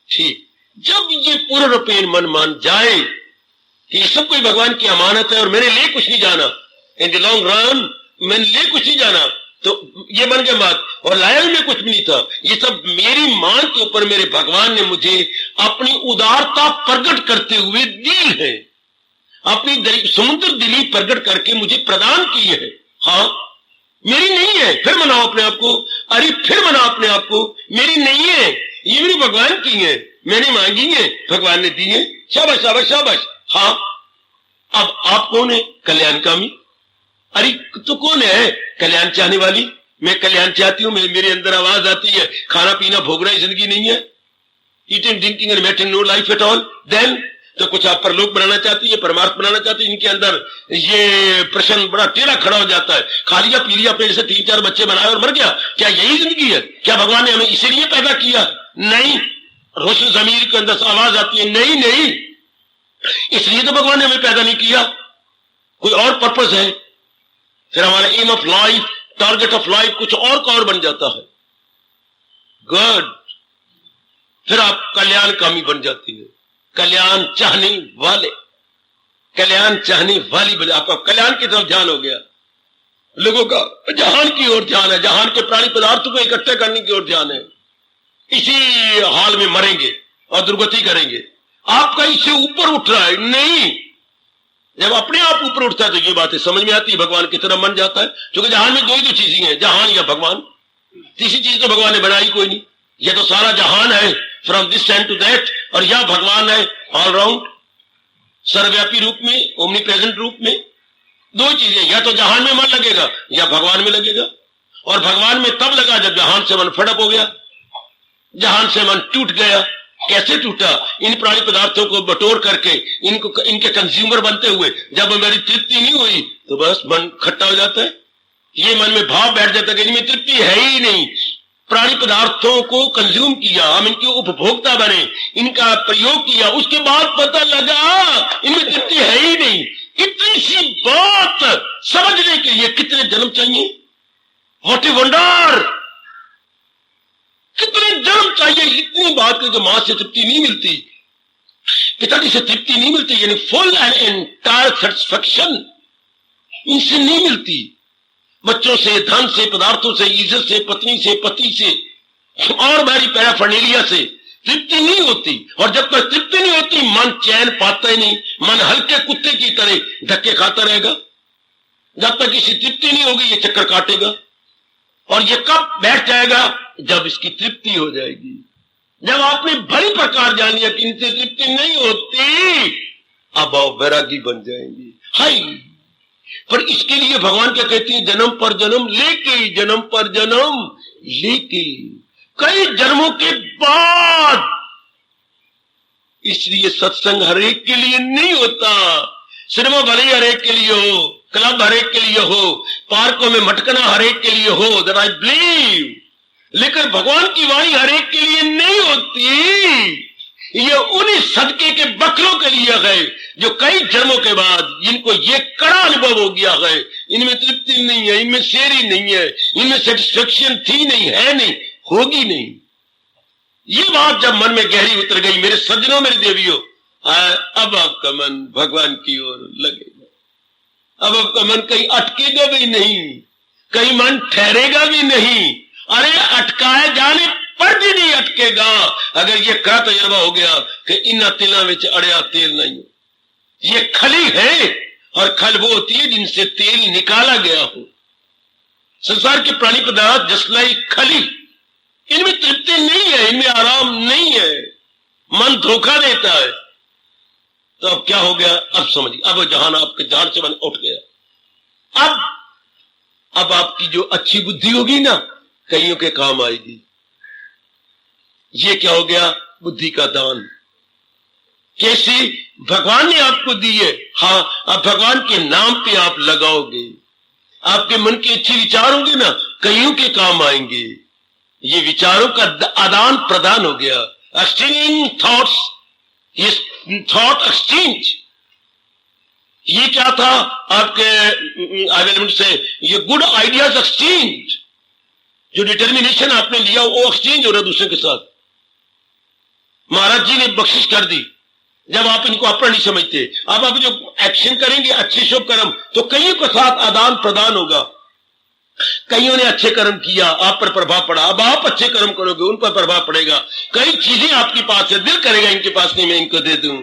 ठीक, जब ये पूर्ण रूपेण मन मान जाए कि ये सब कोई भगवान की अमानत है और मैंने ले कुछ नहीं जाना, इन द लॉन्ग रन मैंने ले कुछ नहीं जाना, तो ये बन गया बात। और लाया में कुछ भी नहीं था, ये सब मेरी मान के ऊपर मेरे भगवान ने मुझे अपनी उदारता प्रकट करते हुए दी है, अपनी समुद्र दिली प्रकट करके मुझे प्रदान की है। हाँ, मेरी नहीं है, फिर मनाओ अपने आप को। अरे फिर मनाओ अपने आप को, मेरी नहीं है, ये मेरी भगवान की है, मैंने मांगी है, भगवान ने दी है। शाबाश शाबाश शाबाश। हाँ, अब आप कौन है? कल्याणकामी। अरे तो कौन है? कल्याण चाहने वाली। मैं कल्याण चाहती हूं, मेरे अंदर आवाज आती है, खाना पीना भोगना ही जिंदगी नहीं है, eating drinking and mating no life at all. Then तो कुछ आप परलोक बनाना चाहती है, परमार्थ बनाना चाहती है। इनके अंदर ये प्रश्न बड़ा टेढ़ा खड़ा हो जाता है। खा लिया पी लिया, अपने से 3-4 बच्चे बनाए और मर गया, क्या यही जिंदगी है? क्या भगवान ने हमें इसीलिए पैदा किया? नहीं। रोशन जमीर के अंदर आवाज आती है, नहीं नहीं, इसलिए तो भगवान ने हमें पैदा नहीं किया, कोई और पर्पस है। फिर हमारा aim of life, target of life कुछ और का और बन जाता है। गुड, फिर आप कल्याणकामी बन जाती है, कल्याण चाहने वाले, कल्याण चाहने वाली बन। आपका कल्याण की तरफ ध्यान हो गया, लोगों का जहान की ओर ध्यान है, जहान के प्राणी पदार्थों को इकट्ठे करने की ओर ध्यान है। इसी हाल में मरेंगे और दुर्गति करेंगे। आपका इससे ऊपर उठ रहा है नहीं। जब अपने आप ऊपर उठता है तो ये बातें समझ में आती है, भगवान की तरफ मन जाता है। क्योंकि जहान में दो ही तो चीजें हैं, जहान या भगवान। तीसरी चीज तो भगवान ने बनाई कोई नहीं। यह तो सारा जहान है, from this end to that, और यह भगवान है ऑल राउंड, सर्वव्यापी रूप में, ओमनी प्रेजेंट रूप में। दो चीजें, या तो जहान में मन लगेगा या भगवान में लगेगा। और भगवान में तब लगा जब जहान से मन फड़प हो गया, जहान से मन टूट गया। कैसे टूटा? इन प्राणी पदार्थों को बटोर करके, इनके कंज्यूमर बनते हुए। जब मेरी तृप्ति नहीं हुई तो बस मन खट्टा हो जाता है। ये मन में भाव बैठ जाता है कि इनमें तृप्ति है ही नहीं। प्राणी पदार्थों को कंज्यूम किया, हम इनके उपभोक्ता बने, इनका प्रयोग किया, उसके बाद पता लगा इनमें तृप्ति है ही नहीं। इतनी सी बात समझने के लिए कितने जन्म चाहिए? What a wonder! कितने जन्म चाहिए इतनी बात की? मां से तृप्ति नहीं मिलती, पिताजी से तृप्ति नहीं मिलती, यानी फुल एंड एंटायर सेटिस्फैक्शन इनसे नहीं मिलती। बच्चों से, धन से, पदार्थों से, इज्जत से, पत्नी से, पति से, और भारी पैराफर्नेलिया से तृप्ति नहीं होती, और जब तक तृप्ति नहीं होती मन चैन पाता ही नहीं, मन हल्के कुत्ते की तरह धक्के खाता रहेगा। जब तक इसकी तृप्ति नहीं होगी ये चक्कर काटेगा, और ये कब बैठ जाएगा? जब इसकी तृप्ति हो जाएगी। जब आपने भली प्रकार जान लिया कि इनसे तृप्ति नहीं होती, अब आप वैरागी बन जाएंगे। हाय, पर इसके लिए भगवान क्या कहते हैं? जन्म पर जन्म लेके, जन्म पर जन्म लेके, कई जन्मों के बाद। इसलिए सत्संग हर एक के लिए नहीं होता। सिनेमा भले ही हर एक के लिए हो, क्लब हर एक के लिए हो, पार्कों में मटकना हर एक के लिए हो, दैट आई बिलीव, लेकिन भगवान की वाणी हर एक के लिए नहीं होती। ये उन्हीं सदके के बकरों के लिए है जो कई जन्मों के बाद जिनको ये कड़ा अनुभव हो गया है, इनमें तृप्ति नहीं है, इनमें शेरी नहीं है, इनमें सेटिस्फेक्शन थी नहीं, है नहीं, होगी नहीं। ये बात जब मन में गहरी उतर गई, मेरे सज्जनों, मेरे देवियों, अब आपका मन भगवान की ओर लगेगा। अब आपका मन कहीं अटकेगा भी नहीं, कहीं मन ठहरेगा भी नहीं। अरे अटकाए जाने पर भी नहीं अटकेगा अगर ये कड़ा तजर्बा हो गया कि इन तिलों में अड़िया तेल नहीं हो। ये खली है, और खल वो होती है जिनसे तेल निकाला गया हो। संसार के प्राणी पदार्थ जस्ट लाइक खली, इनमें तृप्ति नहीं है, इनमें आराम नहीं है, मन धोखा देता है। तो अब क्या हो गया? अब समझिए, अब जहान आपके जान से मन उठ गया। अब आपकी जो अच्छी बुद्धि होगी ना, कईयों के काम आएगी। ये क्या हो गया? बुद्धि का दान। कैसी? भगवान ने आपको दी है, हाँ, अब भगवान के नाम पे आप लगाओगे, आपके मन के अच्छे विचार होंगे ना, कईयों के काम आएंगे। ये विचारों का आदान प्रदान हो गया, एक्सचेंजिंग थॉट्स, ये थॉट एक्सचेंज। ये क्या था? आपके से ये गुड आइडियाज एक्सचेंज, जो डिटर्मिनेशन आपने लिया वो एक्सचेंज हो रहा दूसरे के साथ। महाराज जी ने बख्शिश कर दी जब आप इनको अपना नहीं समझते। अब आप जो एक्शन करेंगे अच्छे शुभ कर्म, तो कईयों के साथ आदान प्रदान होगा। कईयों ने अच्छे कर्म किया, आप पर प्रभाव पड़ा, अब आप अच्छे कर्म करोगे, उन पर प्रभाव पड़ेगा। कई चीजें आपके पास है, दिल करेगा इनके पास नहीं, मैं इनको दे दूं,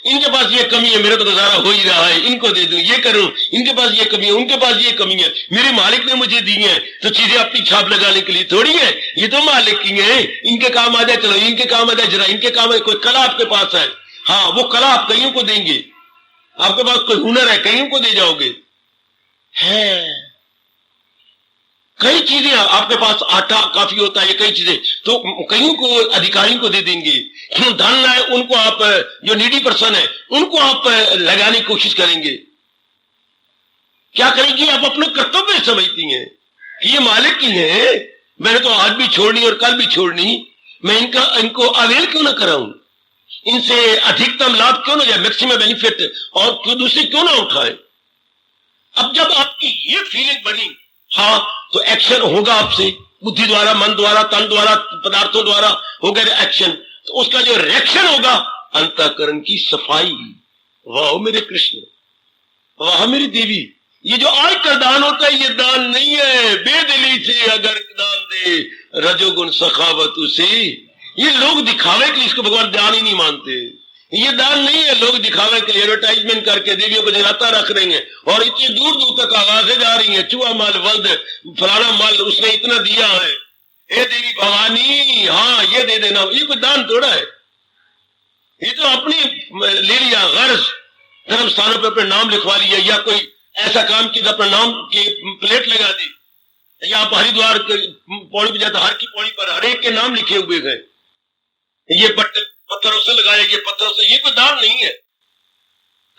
इनके पास ये कमी है, मेरा तो गुजारा हो ही रहा है, इनको दे दूं, ये करूं, इनके पास ये कमी है, उनके पास ये कमी है, मेरे मालिक ने मुझे दी है, तो चीजें अपनी छाप लगाने के लिए थोड़ी है, ये तो मालिक की है, इनके काम आ जाए, चलो इनके काम आ जाए, जरा इनके काम है। कोई कला आपके पास है, हाँ, वो कला आप कईयों को देंगे। आपके पास कोई हुनर है, कईयों को दे जाओगे। है कई चीजें आपके पास, आटा काफी होता है, ये कई चीजें तो कईयों को, अधिकारियों को दे देंगे। धन है उनको आप, जो नीडी पर्सन है उनको आप लगाने की कोशिश करेंगे। क्या करेंगी? आप अपने कर्तव्य समझती हैं कि ये मालिक की है, मैंने तो आज भी छोड़नी और कल भी छोड़नी, मैं इनको अवेल क्यों ना कराऊं, इनसे अधिकतम लाभ क्यों ना जाए, मैक्सिमम बेनिफिट, और क्यों दूसरे क्यों ना उठाए। अब जब आपकी ये फीलिंग बनी, हाँ, तो एक्शन होगा आपसे, बुद्धि द्वारा, मन द्वारा, तन द्वारा, पदार्थों द्वारा होगा एक्शन। तो उसका जो रिएक्शन होगा, अंतःकरण की सफाई। वाह मेरे कृष्ण, वाह मेरी देवी। ये जो आज का दान होता है, ये दान नहीं है बेदिली से अगर दान दे रजोगुण सखावत उसे। ये लोग दिखावे के लिए इसको भगवान दान ही नहीं मानते। ये दान नहीं है, लोग दिखावे के लिए एडवर्टाइजमेंट करके देवियों को जलाता रख रहे हैं, और इतनी दूर दूर तक आवाजें जा रही हैं, चूहा माल वल्द फलाना माल उसने इतना दिया है, हे देवी भवानी, हाँ ये दे देना। ये कोई दान थोड़ा है, ये तो अपनी ले लिया गर्ज, धर्म स्थानों पर अपने नाम लिखवा लिया, या कोई ऐसा काम किया अपने नाम की प्लेट लगा दी, या आप हरिद्वार पौड़ी पे जाता, हर की पौड़ी पर हर एक के नाम लिखे हुए गए, ये पत्थरों से लगाया, ये पत्थरों से। ये कोई दान नहीं है।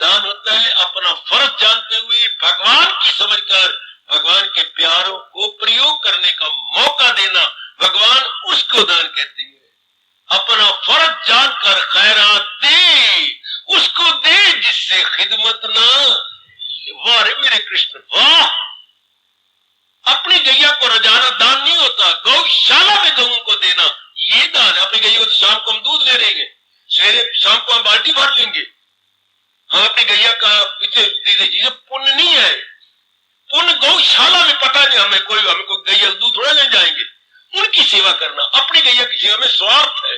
दान होता है अपना फर्ज जानते हुए भगवान की समझकर भगवान के प्यारों को प्रयोग करने का मौका देना, भगवान उसको दान कहते हैं। अपना फर्ज जानकर खैरात दे, उसको दे जिससे खिदमत ना। वाह रे मेरे कृष्ण, वाह। अपनी गैया को रजाना दान नहीं होता, गौशाला में गऊ को देना ये दान है। अपनी गैया को तो शाम को हम दूध ले लेंगे, सवेरे शाम को हम बाल्टी भर लेंगे, हम अपनी गैया का दे दीजिए, पुण्य नहीं है। पुण्य गौशाला में पता नहीं, हमें कोई गैया दूध थोड़ा ले जाएंगे। उनकी सेवा करना, अपनी गैया की सेवा में स्वार्थ है।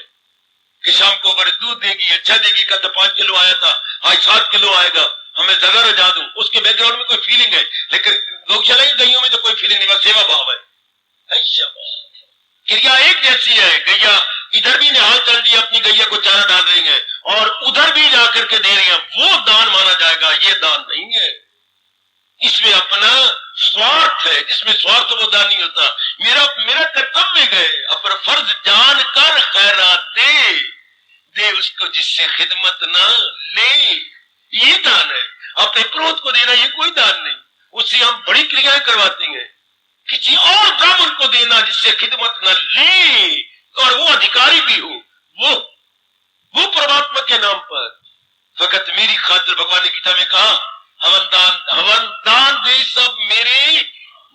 कि शाम को बड़े दूध देगी, अच्छा देगी, कल तो 5 किलो आया था, आज 7 किलो आएगा, हमें ज्यादा रजा दूं। उसके बैकग्राउंड में कोई फीलिंग है, लेकिन गौशाला की गैयों में तो कोई फीलिंग नहीं, बस सेवा भाव है। क्रिया एक जैसी है। गैया इधर भी निहाल चल रही है, अपनी गैया को चारा डाल रही है, और उधर भी जाकर के दे रही है, वो दान माना जाएगा, ये दान नहीं है। इसमें अपना स्वार्थ है, जिसमें स्वार्थ वो दान नहीं होता। मेरा कर्तव्य है, अपना फर्ज जान कर खैरात दे उसको जिससे खिदमत ना ले, ये दान है। अपने क्रोध को देना ये कोई दान नहीं, उससे हम बड़ी क्रियाएं करवाती हैं। किसी और ब्राह्मण को देना जिससे खिदमत न ले, और वो अधिकारी भी हो, वो परमात्मा के नाम पर फकत मेरी खातिर, भगवान ने गीता में कहा, हवन दान वे सब मेरे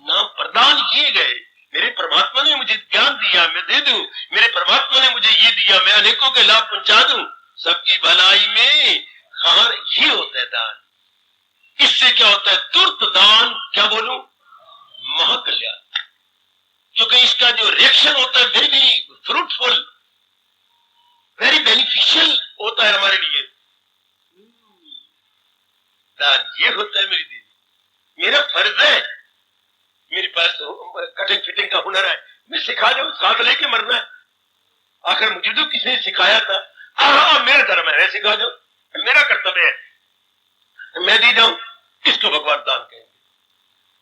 नाम प्रदान किए गए। मेरे परमात्मा ने मुझे ज्ञान दिया, मैं दे दूं। मेरे परमात्मा ने मुझे ये दिया, मैं अनेकों के लाभ पहुंचा दूं। सबकी भलाई में खान ये होता है दान। इससे क्या होता है? तुरंत दान, क्या बोलूं, महाकल्याण। क्योंकि इसका जो रिएक्शन होता है वेरी फ्रूटफुल, वेरी बेनिफिशियल होता है हमारे लिए। दान ये होता है मेरी दीदी, मेरा फर्ज है, मेरे पास कटिंग फिटिंग का हुनर है, मैं सिखा जाऊं, साथ लेके मरना है। आखिर मुझे तो किसी ने सिखाया था, मेरा धर्म है, सिखा जाओ, मेरा कर्तव्य है, मैं दी जाऊं, इसको भगवान दान कहेंगे।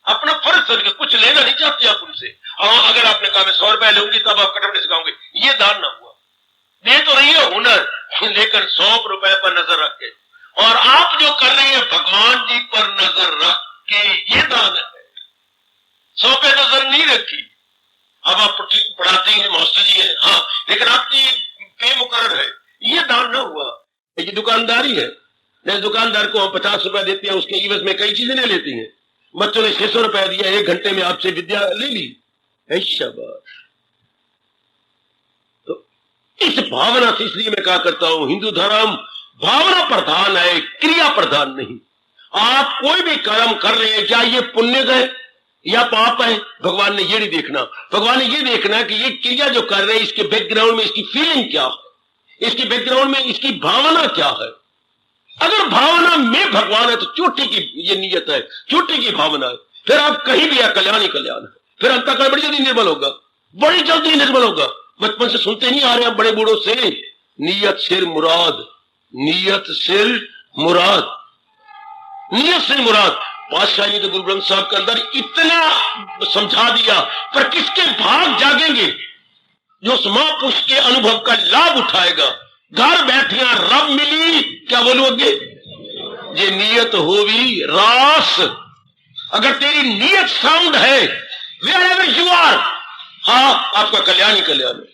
अपना फर्ज समझ के, कुछ लेना नहीं चाहते आप उनसे। अगर आपने कहा मैं 100 रुपए लूंगी तब आप कटवट सिखाओगे, ये दान ना हुआ। दे तो रही है हुनर, लेकिन 100 रुपए पर नजर रख के, और आप जो कर रहे हैं भगवान जी पर नजर रख के, ये दान है। 100 पे नजर नहीं रखी, अब आप पढ़ाते हैं, मास्टर जी है, हाँ, लेकिन आपकी पे मुकर्रर है, ये दान ना हुआ। ये दुकानदारी है। दुकानदार को हम 50 रुपए देते हैं, उसके इवज में कई चीजें ले लेती हैं। बच्चों ने 600 रुपया दिया, 1 घंटे में आपसे विद्या ले ली, शाबाश। तो इस भावना से, इसलिए मैं कहा करता हूं, हिंदू धर्म भावना प्रधान है, क्रिया प्रधान नहीं। आप कोई भी कर्म कर रहे हैं, क्या ये पुण्य है या पाप है, भगवान ने ये नहीं देखना। भगवान ने ये देखना कि ये क्रिया जो कर रहे हैं, इसके बैकग्राउंड में इसकी फीलिंग क्या है, इसके बैकग्राउंड में इसकी भावना क्या है। अगर भावना में भगवान है तो चोटी की ये नीयत है, चोटी की भावना है, फिर आप कहीं भी कल्याण ही कल्याण है। फिर अंतःकरण बड़ी जल्दी निर्मल होगा, बड़ी जल्दी निर्मल होगा। बचपन से सुनते नहीं आ रहे हैं बड़े बूढ़ों से, नीयत सिर मुराद, नीयत सिर मुराद, नीयत सिर मुराद। पातशाह जी तो गुरु ग्रंथ साहब के अंदर इतना समझा दिया, पर किसके भाग जागेंगे जो उस महापुरुष के अनुभव का लाभ उठाएगा। घर बैठिया रब मिली, क्या बोलोगे, ये नीयत हो भी रास। अगर तेरी नीयत साउंड है, wherever you are, हाँ, आपका कल्याण ही कल्याण है।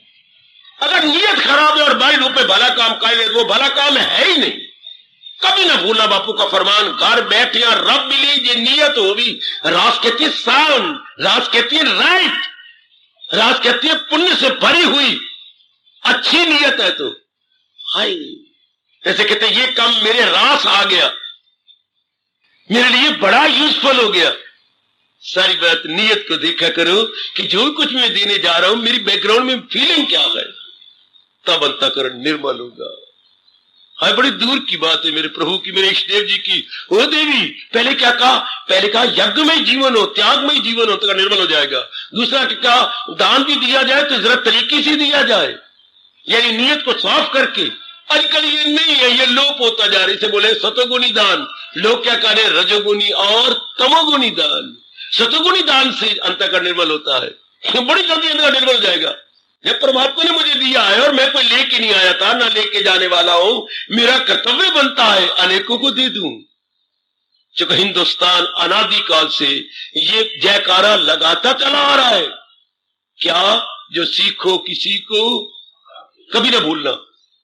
अगर नीयत खराब है और बाई रूप में भला काम कर ले, वो भला काम है ही नहीं। कभी ना भूलना बापू का फरमान, घर बैठिया रब मिली, ये नीयत हो भी रास। कहती है साउंड, रास कहती है राइट, रास कहती है पुण्य से भरी हुई अच्छी नीयत है। तो हाय, जैसे कहते ये काम मेरे रास आ गया, मेरे लिए बड़ा यूजफुल हो गया। सारी बात नीयत को देखा करो कि जो कुछ मैं देने जा रहा हूं, मेरी बैकग्राउंड में फीलिंग क्या है, तब अंतःकरण निर्मल होगा। हाय, बड़ी दूर की बात है मेरे प्रभु की, मेरे इष्टदेव जी की। ओ देवी, पहले क्या कहा, पहले कहा यज्ञ में जीवन हो, त्याग में जीवन हो तो निर्मल हो जाएगा। दूसरा क्या, दान भी दिया जाए तो जरा तरीके से दिया जाए, यानी नीयत को साफ करके। आजकल ये नहीं है, ये लोप होता जा रहा है। इसे बोले सतोगुणी दान, लोग क्या कह रहे हैं, रजोगुणी और तमोगुणी दान। सतोगुणी दान से अंतःकरण निर्मल होता है, बड़ी जल्दी अंतःकरण निर्मल हो जाएगा। जब परमात्मा ने मुझे दिया है और मैं कोई लेके नहीं आया था, ना लेके जाने वाला हूं, मेरा कर्तव्य बनता है अनेकों को दे दूं। क्योंकि हिंदुस्तान अनादिकाल से ये जयकारा लगाता चला आ रहा है, क्या, जो सीखो किसी को कभी ना भूलना।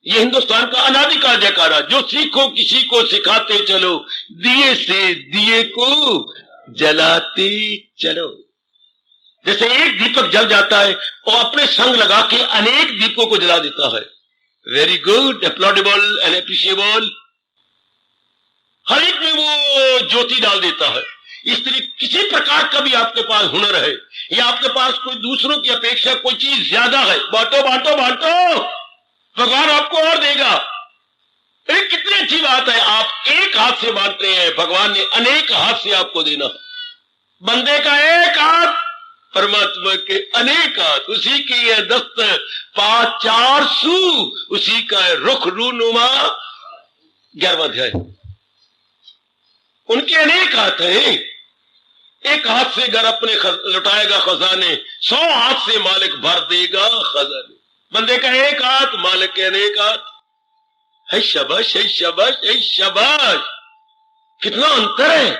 ये हिंदुस्तान का अनादिकाल जयकारा, जो सीखो किसी को सिखाते चलो, दिए से दिए को जलाते चलो। जैसे एक दीपक जल जाता है और अपने संग लगा के अनेक दीपों को जला देता है। Very good, applaudable and appreciable. हर एक में वो ज्योति डाल देता है। इसलिए किसी प्रकार का भी आपके पास हुनर है या आपके पास कोई दूसरों की अपेक्षा कोई चीज ज्यादा है, बांटो बांटो बांटो। भगवान आपको और देगा। अरे कितनी अच्छी बात है, आप एक हाथ से बांट रहे हैं, भगवान ने अनेक हाथ से आपको देना। बंदे का एक हाथ, परमात्मा के अनेक हाथ। उसी की है दस्त पा चार सू, उसी का है रुख रूनुमा। 11वां अध्याय। उनके अनेक हाथ हैं। एक हाथ से घर अपने लुटाएगा खजाने, 100 हाथ से मालिक भर देगा खजाने। बंदे का एक हाथ, मालिक के अनेक हाथ। है शाबाश, है शाबाश, है शाबाश। कितना अंतर है।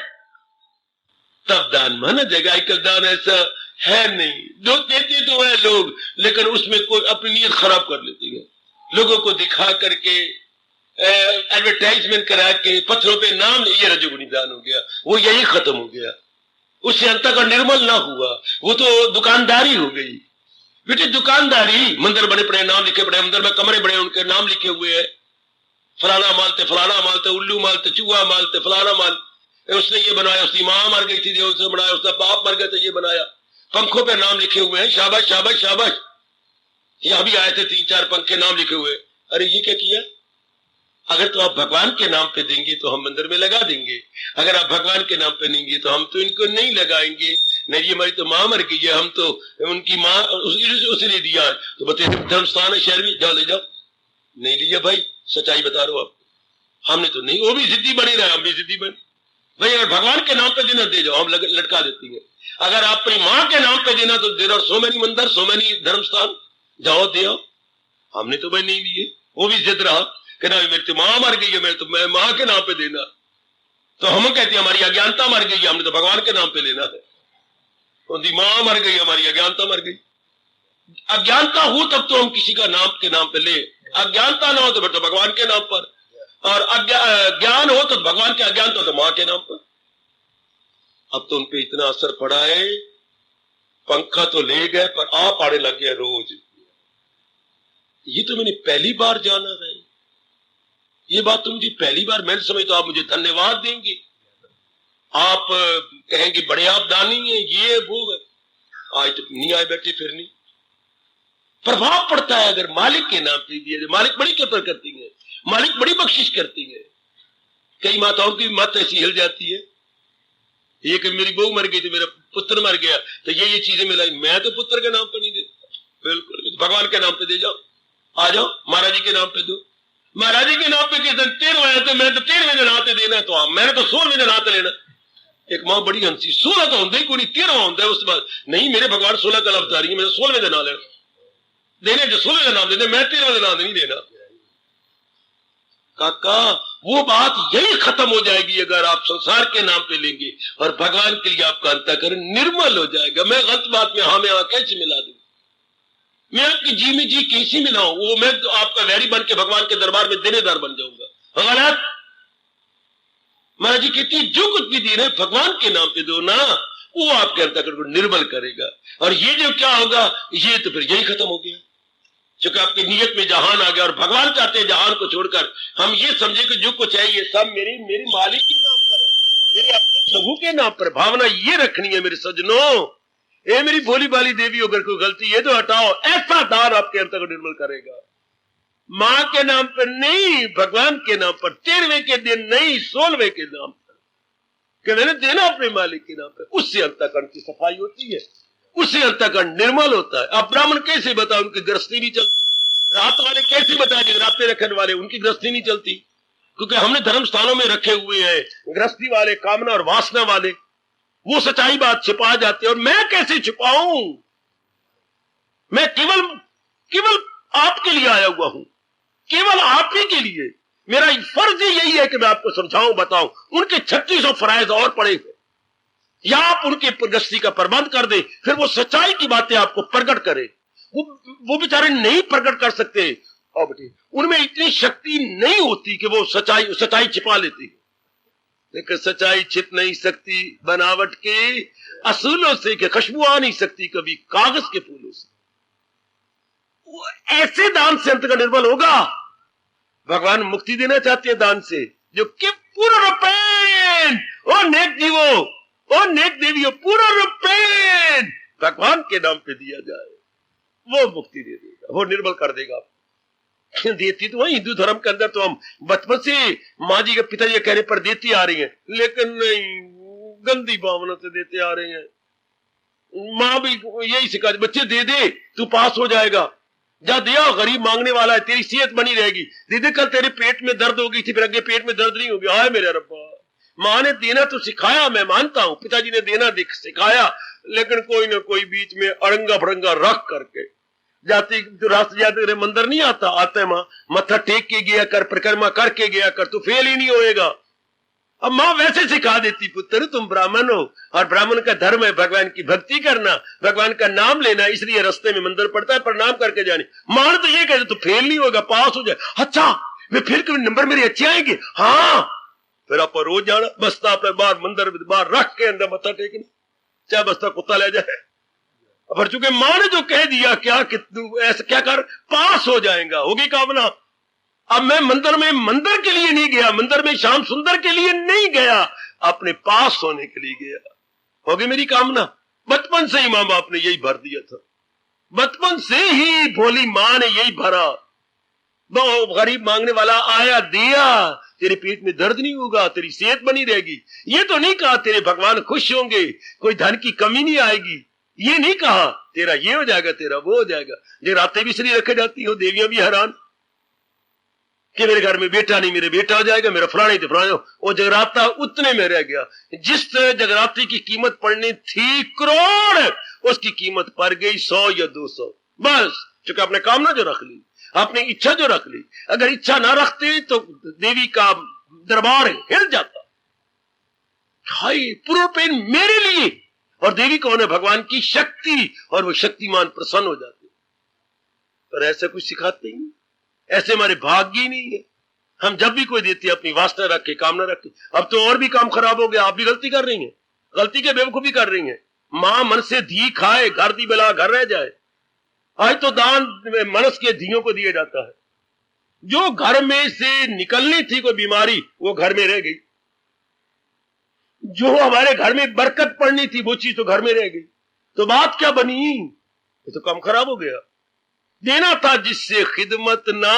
तब दान माना जाएगा। आजकल दान ऐसा है नहीं, जो देते तो है लोग, लेकिन उसमें कोई अपनी नीयत खराब कर लेती है। लोगों को दिखा करके, एडवर्टाइजमेंट करा के, पत्थरों पे नाम, ये रजोगुणी दान हो गया, वो यही खत्म हो गया। उससे अंतःकरण निर्मल ना हुआ, वो तो दुकानदारी हो गई। बेटे दुकानदारी, मंदिर बने पड़े, नाम लिखे पड़े, मंदिर में कमरे बड़े, उनके नाम लिखे हुए हैं। फलाना मालते, फलाना मालते, उल्लू मालते, चूहा मालते, फलाना माल, उसने ये बनाया, उसकी मां मर गई थी, उसने बनाया, उसका बाप मर गया था, ये बनाया। पंखों पे नाम लिखे हुए हैं। शाबाश शाबाश शाबाश। यहां भी आए थे 3-4 पंखे, नाम लिखे हुए। अरे ये क्या किया? अगर तो आप भगवान के नाम पे देंगे तो हम मंदिर में लगा देंगे, अगर आप भगवान के नाम पे देंगे तो हम तो इनको नहीं लगाएंगे। नहीं, ये हमारी तो मां मर गई है, हम तो उनकी मां उसने दिया, तो बताइए धर्म स्थान है शहर में, जाओ ले जाओ। नहीं लिया भाई, सच्चाई बता रहा हूं आप, हमने तो नहीं। वो भी जिद्दी बने रहे, हम भी जिद्दी बने। भाई अगर भगवान के नाम पे देना दे जाओ, हम लटका देती हैं। अगर आप अपनी मां के नाम पे देना तो देर आर सो मेनी मंदिर, सो मेनी धर्म स्थान, जाओ दे आओ। हमने तो भाई नहीं लिए। वो भी जिद रहा कि ना मेरी तो मां मर गई है, मैं मां के नाम पे देना। तो हम कहते हैं हमारी अज्ञानता मर गई है, हमने तो भगवान के नाम पे लेना है। उनकी मां मर गई, हमारी अज्ञानता मर गई। अज्ञानता हो तब तो हम किसी का नाम के नाम पे ले, अज्ञानता ना हो तो फिर तो भगवान के नाम पर, और ज्ञान हो तो भगवान के, अज्ञान तो मां के नाम पर। अब तो उनपे इतना असर पड़ा है, पंखा तो ले गए पर आप आने लग गया रोज। ये तो मैंने पहली बार जाना है, ये बात तो मुझे पहली बार, मैंने समझ तो आप मुझे धन्यवाद देंगे, आप कहेंगे बड़े आप दानी हैं, ये वो है। आज तो नहीं आए बैठे फिर नहीं। प्रभाव पड़ता है अगर मालिक के नाम पे दिया जाए। मालिक बड़ी कृपा करती है, मालिक बड़ी बख्शिश करती है। कई माताओं की मत ऐसी हिल जाती है, ये कि मेरी बहू मर गई तो मेरा पुत्र मर गया, तो ये चीजें मिलाई, मैं तो पुत्र के नाम पे नहीं देता। बिल्कुल भगवान के नाम पे दे जाओ, आ जाओ महाराज जी के नाम पे दो। महाराज जी के नाम पे किस दिन 13वां है तो मैं तो 13वें दिन आते देना, तो मैंने तो 16वें दिन आते लेना। एक मां बड़ी हंसी, 16 तो होंगे कोई 13वां होता है, उसके बाद नहीं मेरे भगवान 16 कल अवतारी है, मैं 16वें दिन आ लेना देने, जो 16वें दिन नाम देने, मैं 13वां दिन नहीं देना। काका वो बात यही खत्म हो जाएगी अगर आप संसार के नाम पे लेंगे, और भगवान के लिए आपका अंतःकरण निर्मल हो जाएगा। मैं गलत बात में हाँ में हाँ कैसे मिला दूं, मैं आपकी जी में जी कैसे मिलाऊं? वो मैं तो आपका वैरी बन के भगवान के दरबार में देनेदार बन जाऊंगा। गलत। महाराज जी कहती है जो कुछ भी दे रहे भगवान के नाम पे दो ना, वो आपके अंतःकरण को निर्मल करेगा। और ये जो क्या होगा, ये तो फिर यही खत्म हो गया, क्योंकि आपकी नीयत में जहान आ गया। और भगवान चाहते हैं जहान को छोड़कर हम ये समझे कि जो कुछ है ये सब मेरे मालिक के नाम पर है, मेरे अपने प्रभु के नाम पर। भावना ये रखनी है मेरे सज्जनों। ए मेरी भोली भाली देवी, अगर कोई गलती है तो हटाओ। ऐसा दान आपके अंतर को निर्मल करेगा। मां के नाम पर नहीं, भगवान के नाम पर। 13वें के दिन नहीं, 16वें के नाम पर कि मैंने देना अपने मालिक के नाम पर। उससे अंतःकरण की सफाई होती है, उससे अंतःकरण निर्मल होता है। अब ब्राह्मण कैसे बताओ, उनकी गृहस्थी नहीं चलती। रात वाले कैसे बताए, रातें रखने वाले, उनकी गृहस्थी नहीं चलती, क्योंकि हमने धर्म स्थानों में रखे हुए हैं गृहस्थी वाले, कामना और वासना वाले। वो सच्चाई बात छिपा जाते हैं। और मैं कैसे छिपाऊं? मैं केवल आपके लिए आया हुआ हूं, केवल आप ही के लिए। मेरा फर्ज ही यही है कि मैं आपको समझाऊं, बताऊं। उनके 3600 फराइज और पड़े हैं, या आप उनके गृहस्थी का प्रबंध कर दे, फिर वो सच्चाई की बातें आपको प्रकट करे। वो बेचारे नहीं प्रकट कर सकते, और बेटे उनमें इतनी शक्ति नहीं होती कि वो सच्चाई छिपा लेती। लेकिन सच्चाई छिप नहीं सकती बनावट के असूलों से, कि खुशबू आ नहीं सकती कभी कागज के फूलों से। वो ऐसे दान से अंत का निर्मल होगा। भगवान मुक्ति देना चाहते हैं दान से, जो कि पूरा रूपेण, ओ नेक जीवो, ओ नेक देवियों, पूरा रूपेण भगवान के नाम पे दिया जाए, वो मुक्ति दे देगा, वो निर्मल कर देगा। देती तो वही हिंदू धर्म के अंदर तो हम बचपन से माँ जी के पिताजी के कहने पर देती आ रही है, लेकिन नहीं, गंदी भावना से देते आ रहे हैं। माँ भी यही सिखा, बच्चे दे दे तू पास हो जाएगा, जा दिया, गरीब मांगने वाला है, तेरी सेहत बनी रहेगी, दे दे कल तेरे पेट में दर्द होगी थी, फिर आगे पेट में दर्द नहीं होगी। हाय मेरे रब्बा, माँ ने देना तो सिखाया, मैं मानता हूं पिताजी ने देना सिखाया, लेकिन कोई ना कोई बीच में अड़ंगा भड़ंगा रख करके जाती, तो रास्ते जाते मंदिर नहीं आता, आता है माँ मत्था टेक के गया कर, परिक्रमा करके गया कर, तू फेल ही नहीं होएगा। अब माँ वैसे सिखा देती, पुत्र तुम ब्राह्मण हो और ब्राह्मण का धर्म है भगवान की भक्ति करना, भगवान का नाम लेना, इसलिए रास्ते में मंदिर पड़ता है, प्रणाम करके जाने। माँ तो ये कहते, तू फेल नहीं होगा, पास हो जाए। अच्छा मैं फिर कभी नंबर मेरे अच्छे आएंगे, हाँ। फिर आप रोज जाना, बस्ता अपने बाहर मंदिर बाहर रख के अंदर मत्था टेकना, चाहे बस्ता कुत्ता ले जाए। पर चूंकि माँ ने जो कह दिया क्या कि तू ऐसा क्या कर, पास हो जाएगा, होगी कामना। अब मैं मंदिर के लिए नहीं गया, मंदिर में श्याम सुंदर के लिए नहीं गया, अपने पास होने के लिए गया, होगी मेरी कामना। बचपन से ही माँ बाप ने यही भर दिया था, बचपन से ही भोली माँ ने यही भरा। वो गरीब मांगने वाला आया, दिया, तेरे पेट में दर्द नहीं होगा, तेरी सेहत बनी रहेगी। ये तो नहीं कहा तेरे भगवान खुश होंगे, कोई धन की कमी नहीं आएगी, ये नहीं कहा तेरा ये हो जाएगा, तेरा वो हो जाएगा। जगराते भी इसलिए रखे जाती हो, देवियां भी हैरान कि मेरे घर में बेटा नहीं, मेरे बेटा हो जाएगा, मेरा फलाने तो फलाने। वो जगराता उतने में रह गया, जिस जगराते की कीमत पड़नी थी करोड़, उसकी कीमत पड़ गई 100 या 200, बस। चूंकि आपने कामना जो रख ली, आपने इच्छा जो रख ली, अगर इच्छा ना रखते तो देवी का दरबार हिल जाता। हाय पूरा पेन मेरे लिए, और देवी कौन है, भगवान की शक्ति, और वो शक्तिमान प्रसन्न हो जाते। पर ऐसा कुछ सिखाते ही नहीं, ऐसे हमारे भाग्य ही नहीं है। हम जब भी कोई देते अपनी वास्ता रख के, कामना रख के। अब तो और भी काम खराब हो गया, आप भी गलती कर रही हैं, गलती के बेवकूफी कर रही हैं। मां मन से धी खाए, घर दी बला घर रह जाए। आज तो दान मनस के धियों को दिया जाता है, जो घर में से निकलनी थी कोई बीमारी, वो घर में रह गई। जो हमारे घर में बरकत पड़नी थी, वो चीज तो घर में रह गई। तो बात क्या बनी, ये तो काम खराब हो गया। देना था जिससे खिदमत ना,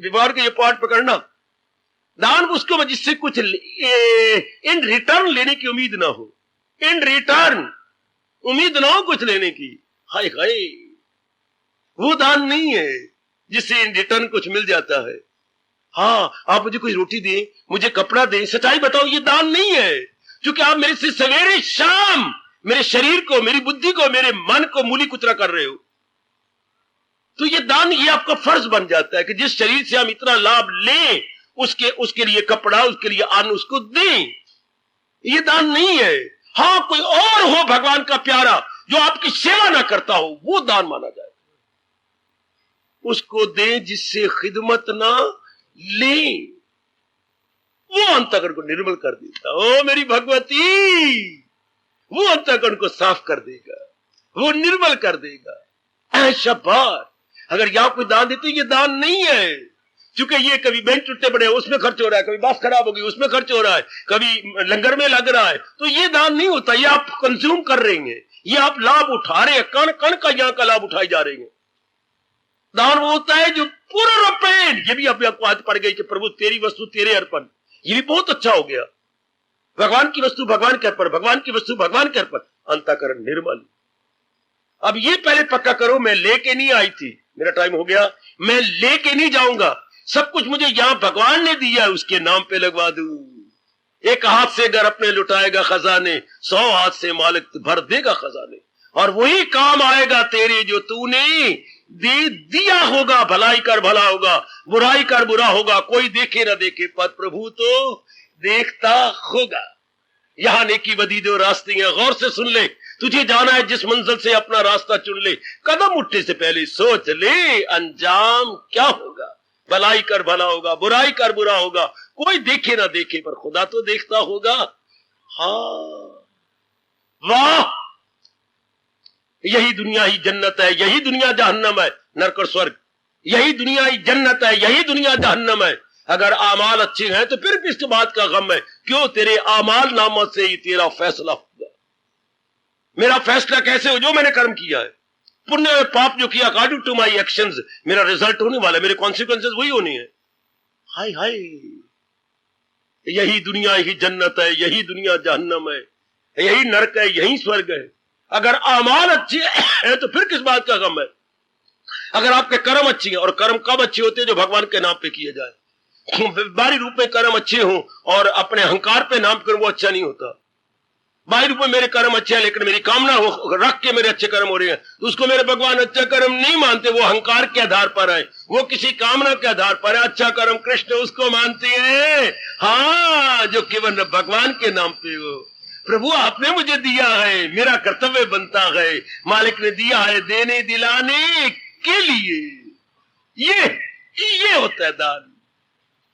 विवाह के ये पाठ पकड़ना, दान उसको जिससे कुछ इन रिटर्न लेने की उम्मीद ना हो, इन रिटर्न उम्मीद ना हो कुछ लेने की। हाय हाय, वो दान नहीं है जिससे इन रिटर्न कुछ मिल जाता है। हाँ, आप मुझे कोई रोटी दें, मुझे कपड़ा दें, सच्चाई बताओ, ये दान नहीं है। क्योंकि आप मेरे से सवेरे शाम मेरे शरीर को, मेरी बुद्धि को, मेरे मन को मूली कुतरा कर रहे हो, तो ये दान, ये आपका फर्ज बन जाता है कि जिस शरीर से हम इतना लाभ लें, उसके लिए कपड़ा, उसके लिए अन्न उसको दें। ये दान नहीं है। हाँ, कोई और हो भगवान का प्यारा जो आपकी सेवा ना करता हो, वो दान माना जाए। उसको दें जिससे खिदमत ना ले, वो अंतःकरण को निर्मल कर देता। ओ मेरी भगवती, वो अंतःकरण को साफ कर देगा, वो निर्मल कर देगा। ऐसा बात, अगर यहां कोई दान देते, ये दान नहीं है। क्योंकि ये कभी बैंक टूटे पड़े, उसमें खर्च हो रहा है, कभी बस खराब होगी, उसमें खर्च हो रहा है, कभी लंगर में लग रहा है, तो ये दान नहीं होता। ये आप कंज्यूम कर रहे हैं, ये आप लाभ उठा रहे हैं, कण कण का यहां का लाभ उठाए जा रहे हैं। दान वो होता है जो पूरा पेन, ये भी आपको आदत पड़ गई कि प्रभु तेरी वस्तु तेरे अर्पण, ये भी बहुत अच्छा हो गया। भगवान की वस्तु भगवान के अर्पण, भगवान की वस्तु भगवान के अर्पण, अंतःकरण निर्मल। अब ये पहले पक्का करो, मैं लेके नहीं आई थी, मेरा टाइम हो गया, मैं लेके नहीं जाऊंगा, सब कुछ मुझे यहां भगवान ने दिया, उसके नाम पे लगवा दूं। एक हाथ से घर अपने लुटाएगा खजाने, 100 हाथ से मालिक भर देगा खजाने, और वही काम आएगा तेरे जो तूने दे दिया होगा। भलाई कर भला होगा, बुराई कर बुरा होगा, कोई देखे ना देखे, पर प्रभु तो देखता होगा। यहां नेकी बदी दो रास्ते हैं, गौर से सुन ले, तुझे जाना है जिस मंजिल से अपना रास्ता चुन ले, कदम उठने से पहले सोच ले अंजाम क्या होगा। भलाई कर भला होगा, बुराई कर बुरा होगा, कोई देखे ना देखे, पर खुदा तो देखता होगा। हाँ, वाह, यही दुनिया ही जन्नत है, यही दुनिया जहन्नम है, नरक और स्वर्ग, यही दुनिया ही जन्नत है, यही दुनिया जहन्नम है। अगर आमाल अच्छे हैं तो फिर किस बात का गम है, क्यों तेरे आमाल नामत से ही तेरा फैसला होगा। मेरा फैसला कैसे हो, जो मैंने कर्म किया है, पुण्य और पाप जो किया अकॉर्डिंग टू माई एक्शंस, मेरा रिजल्ट होने वाला है, मेरे कॉन्सिक्वेंसेस वही होनी है। हाय हाय, यही दुनिया ही जन्नत है, यही दुनिया जहन्नम है, यही नरक है, यही स्वर्ग है। अगर आमाल अच्छे हैं तो फिर किस बात का गम है? अगर आपके कर्म अच्छे हैं, और कर्म कब अच्छे होते हैं? जो भगवान के नाम पे किए जाए। बाहरी रूप में कर्म अच्छे हों और अपने अहंकार पे नाम कर, वो अच्छा नहीं होता। बाहरी रूप में मेरे कर्म अच्छे हैं लेकिन मेरी कामना हो रख के मेरे अच्छे कर्म हो रहे हैं, तो उसको मेरे भगवान अच्छा कर्म नहीं मानते। वो अहंकार के आधार पर है, वो किसी कामना के आधार पर है। अच्छा कर्म कृष्ण उसको मानते हैं, हाँ, जो केवल भगवान के नाम पे हो। प्रभु आपने मुझे दिया है, मेरा कर्तव्य बनता है, मालिक ने दिया है देने दिलाने के लिए। ये होता है दान,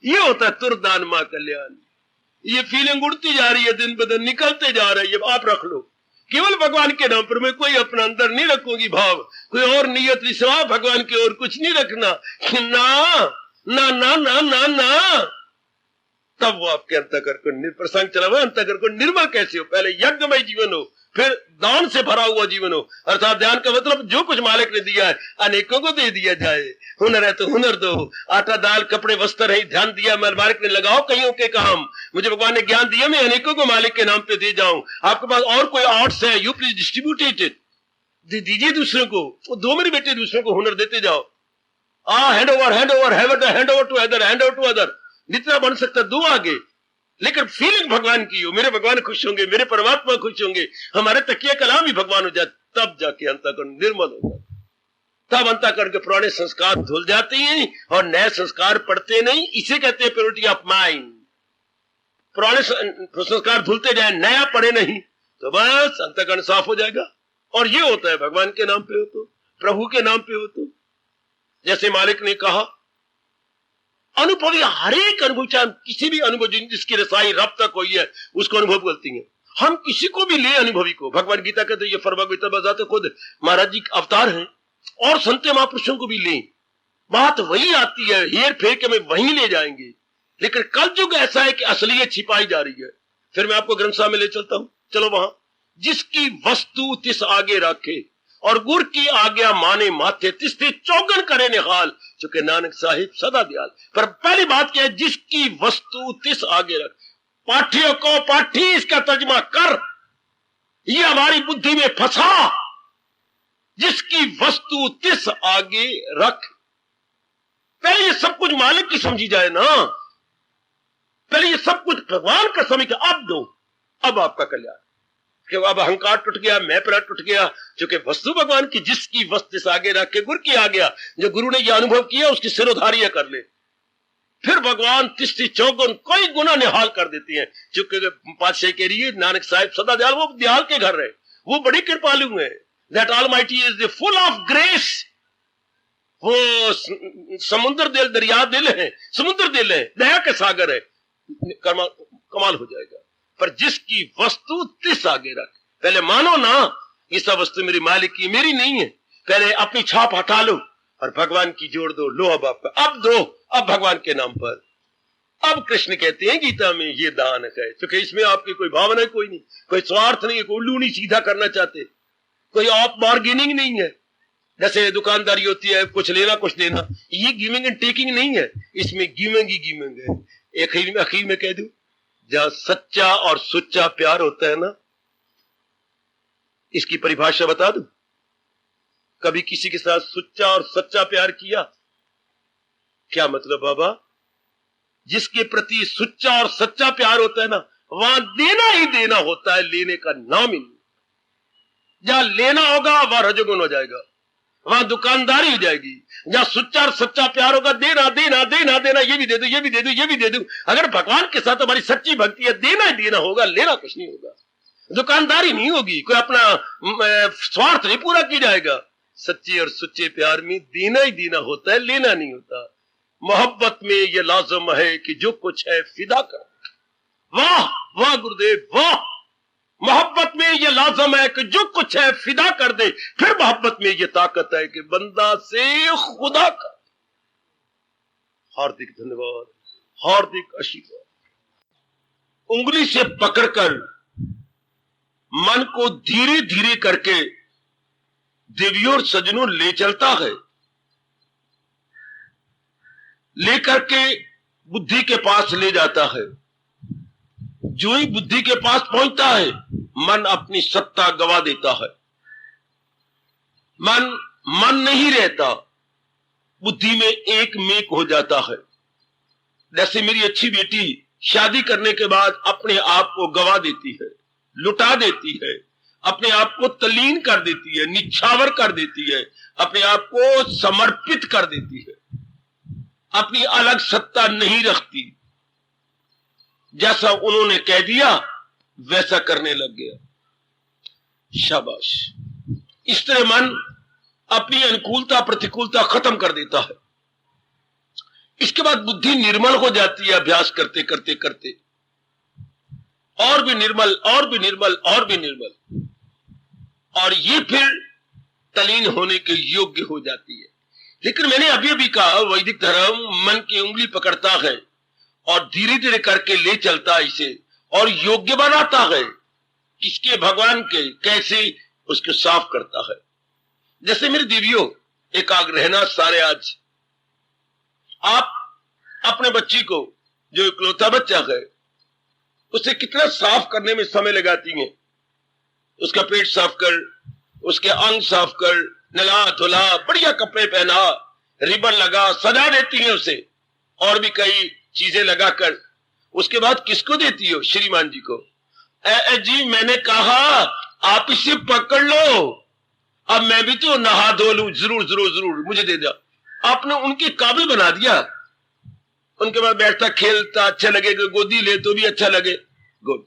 ये होता है तुरदान मां कल्याण। ये फीलिंग उड़ती जा रही है, दिन ब दिन निकलते जा रही है। आप रख लो, केवल भगवान के नाम पर। मैं कोई अपना अंदर नहीं रखूंगी भाव, कोई और नियत सिवा भगवान की ओर कुछ नहीं रखना। ना ना ना ना ना ना, तब वो आपके अंतःकरण को प्रसंग चला हुआ, अंतःकरण को निर्मल कैसे हो? पहले यज्ञमय जीवन हो, फिर दान से भरा हुआ जीवन हो। अर्थात ध्यान का मतलब जो कुछ मालिक ने दिया है अनेकों को दे दिया जाए। हुनर है तो हुनर दो, आटा दाल कपड़े वस्त्र है, ध्यान दिया मालिक ने, लगाओ कईयों के काम। मुझे भगवान ने ज्ञान दिया, मैं अनेकों को मालिक के नाम पे दे जाऊं। आपके पास और कोई आर्ट्स है, यू प्लीज डिस्ट्रीब्यूट इट, दीजिए दूसरों को। वो दो मेरे बेटे दूसरों को हुनर देते जाओ। Hand over hand over hand over to other, hand over to other, जितना बन सकता दो आगे। लेकिन फीलिंग भगवान की हो, मेरे भगवान खुश होंगे, मेरे परमात्मा खुश होंगे, हमारे तकिया कलाम ही भगवान हो जाए, तब जाके अंतःकरण निर्मल हो जाता। तब अंतःकरण के पुराने संस्कार धुल जाते हैं और नए संस्कार पड़ते नहीं। इसे कहते हैं प्योरिटी ऑफ माइंड। पुराने संस्कार धुलते जाए, नया पड़े नहीं, तो बस अंतःकरण साफ हो जाएगा। और ये होता है भगवान के नाम पे हो तो, प्रभु के नाम पे हो तो। जैसे मालिक ने कहा, अनुभवी हर एक अनुभव, चाहे किसी भी अनुभव जिसकी रसाई रब तक हुई है उसको अनुभव करती है। हम किसी को भी ले अनुभवी को, भगवान गीता कहते ये फरमा गीता बजाते खुद महाराज जी अवतार हैं, और संत महापुरुषों को भी लें, बात वही आती है, हेर फेर के में वहीं ले जाएंगे। लेकिन कल युग ऐसा है कि असलियत छिपाई जा रही है। फिर मैं आपको ग्रंथ साहब में ले चलता हूं, चलो वहां। जिसकी वस्तु तिस आगे रखे और गुर की आज्ञा माने माथे, तिस्ते चौगन करे निहाल, चूंकि नानक साहिब सदा दयाल। पर पहली बात क्या है? जिसकी वस्तु तिस आगे रख। पाठियों को पाठी इसका तर्जमा कर, ये हमारी बुद्धि में फंसा। जिसकी वस्तु तिस आगे रख, पहले ये सब कुछ मालिक की समझी जाए ना, पहले ये सब कुछ भगवान का समझ के अब दो, अब आपका कल्याण। कि अब अहंकार टूट गया, मैं पर टूट गया, क्योंकि वस्तु भगवान की। जिसकी वस्तु से आगे रख के गुरु की आ गया, जो गुरु ने यह अनुभव किया उसकी सिरोधारियां कर ले। फिर भगवान तिस्ती चौगुन कोई गुना निहाल कर देती हैं। क्योंकि पातशाही कह रही है नानक साहिब सदा दयाल, वो दयाल के घर है, वो बड़ी कृपालु है। That almighty is the full of grace. वो समुद्र दिल, दरिया दिल है, समुद्र दिल है, दया के सागर है, कमाल हो जाएगा। पर जिसकी वस्तु तिस आगे रख, पहले मानो ना ये सब वस्तु मेरी मालिक की, मेरी नहीं है। पहले अपनी छाप हटा लो और भगवान की जोड़ दो। लो अब आपका, अब दो, अब भगवान के नाम पर। अब कृष्ण कहते हैं गीता में ये दान है, क्योंकि इसमें आपकी कोई भावना कोई नहीं, कोई स्वार्थ नहीं है, कोई उल्लू नहीं सीधा करना चाहते, कोई ऑफ बार्गेनिंग नहीं है। जैसे दुकानदारी होती है, कुछ लेना कुछ देना, ये गिविंग एंड टेकिंग नहीं है, इसमें गिविंग ही गिविंग है। एक आखिर में कह दूं, जहां सच्चा और सुच्चा प्यार होता है ना, इसकी परिभाषा बता दूं। कभी किसी के साथ सुच्चा और सच्चा प्यार किया? क्या मतलब बाबा? जिसके प्रति सुच्चा और सच्चा प्यार होता है ना, वहां देना ही देना होता है, लेने का नाम ही नहीं। जहां लेना होगा वहां रजोगुण हो जाएगा, वहां दुकानदारी हो जाएगी। जहां सुच्चा और सच्चा प्यार होगा, देना देना देना देना, ये भी दे दो, ये भी दे दो, ये भी दे दो। अगर भगवान के साथ हमारी सच्ची भक्ति है, देना ही देना होगा, लेना कुछ नहीं होगा, दुकानदारी नहीं होगी, कोई अपना स्वार्थ नहीं पूरा किया जाएगा। सच्चे और सुच्चे प्यार में देना ही देना होता है, लेना नहीं होता। मोहब्बत में यह लाजम है कि जो कुछ है फिदा कर। वाह वाह गुरुदेव वाह! मोहब्बत में यह लाजम है कि जो कुछ है फिदा कर दे। फिर मोहब्बत में यह ताकत है कि बंदा से खुदा कर। हार्दिक धन्यवाद, हार्दिक आशीर्वाद। उंगली से पकड़कर मन को धीरे धीरे करके देवियों और सज्जनों ले चलता है, लेकर के बुद्धि के पास ले जाता है। जो ही बुद्धि के पास पहुंचता है, मन अपनी सत्ता गवा देता है। मन नहीं रहता, बुद्धि में एक मेक हो जाता है। जैसे मेरी अच्छी बेटी शादी करने के बाद अपने आप को गवा देती है, लुटा देती है, अपने आप को तल्लीन कर देती है, निछावर कर देती है, अपने आप को समर्पित कर देती है, अपनी अलग सत्ता नहीं रखती। जैसा उन्होंने कह दिया वैसा करने लग गया। शाबाश। इस तरह मन अपनी अनुकूलता प्रतिकूलता खत्म कर देता है। इसके बाद बुद्धि निर्मल हो जाती है, अभ्यास करते करते करते और भी निर्मल और भी निर्मल और भी निर्मल, और ये फिर तलीन होने के योग्य हो जाती है। लेकिन मैंने अभी अभी कहा, वैदिक धर्म मन की उंगली पकड़ता है और धीरे धीरे करके ले चलता है इसे, और योग्य बनाता है। किसके? भगवान के। कैसे? उसको साफ करता है। जैसे मेरे देवियों, एकाग्र रहना सारे। आज आप अपने बच्ची को, जो इकलौता बच्चा है, उसे कितना साफ करने में समय लगाती हैं। उसका पेट साफ कर, उसके अंग साफ कर, नला धुला, बढ़िया कपड़े पहना, रिबन लगा, सजा देती हैं उसे, और भी कई चीजें लगाकर। उसके बाद किसको देती हो? श्रीमान जी को। जी मैंने कहा आप इसे पकड़ लो, अब मैं भी तो नहा धो लूं, जरूर जरूर जरूर मुझे दे दो। आपने उनके काबिल बना दिया। उनके बाद बैठता खेलता अच्छा लगेगा, गोदी ले तो भी अच्छा लगे। गुड।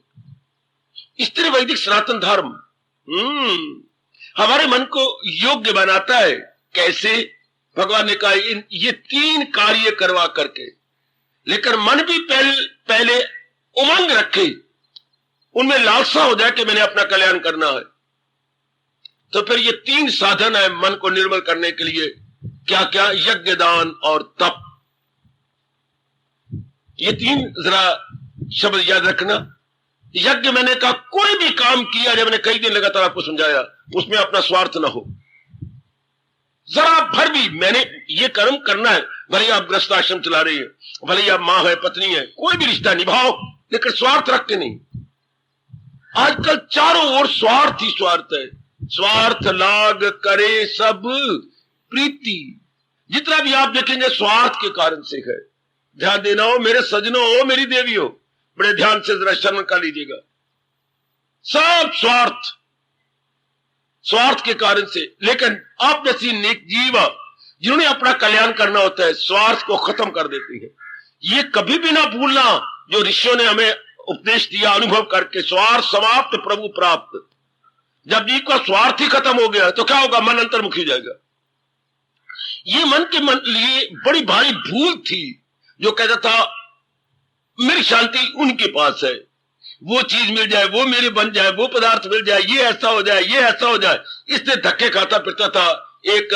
इस तरह वैदिक सनातन धर्म हमारे मन को योग्य बनाता है। कैसे? भगवान ने कहा ये 3 कार्य करवा करके। लेकिन मन भी पहले उमंग रखे, उनमें लालसा हो जाए कि मैंने अपना कल्याण करना है। तो फिर ये 3 साधन है मन को निर्मल करने के लिए। क्या क्या? यज्ञ, दान और तप। ये 3 जरा शब्द याद रखना। यज्ञ, मैंने कहा कोई भी काम किया, जब मैंने कई दिन लगातार आपको समझाया, उसमें अपना स्वार्थ ना हो जरा भर भी। मैंने ये कर्म करना है, भले आप गृहस्थ आश्रम चला रही है, भले आप मां है, पत्नी है, कोई भी रिश्ता निभाओ, लेकिन स्वार्थ रख के नहीं। आजकल चारों ओर स्वार्थ ही स्वार्थ है। स्वार्थ लाग करे सब प्रीति। जितना भी आप देखेंगे स्वार्थ के कारण से है। ध्यान देना हो मेरे सजनों, हो मेरी देवी हो, बड़े ध्यान से जरा शर्म कर लीजिएगा। सब स्वार्थ, स्वार्थ के कारण से। लेकिन आप जैसी नेक जीव जिन्होंने अपना कल्याण करना होता है, स्वार्थ को खत्म कर देती है। ये कभी भी ना भूलना जो ऋषियों ने हमें उपदेश दिया अनुभव करके। स्वार्थ समाप्त प्रभु प्राप्त। जब जीव का स्वार्थ ही खत्म हो गया तो क्या होगा? मन अंतर्मुखी हो जाएगा। ये मन के लिए बड़ी भारी भूल थी, जो कहता था मेरी शांति उनके पास है, वो चीज मिल जाए, वो मेरे बन जाए, वो पदार्थ मिल जाए, ये ऐसा हो जाए, ये ऐसा हो जाए। इससे धक्के खाता फिरता था एक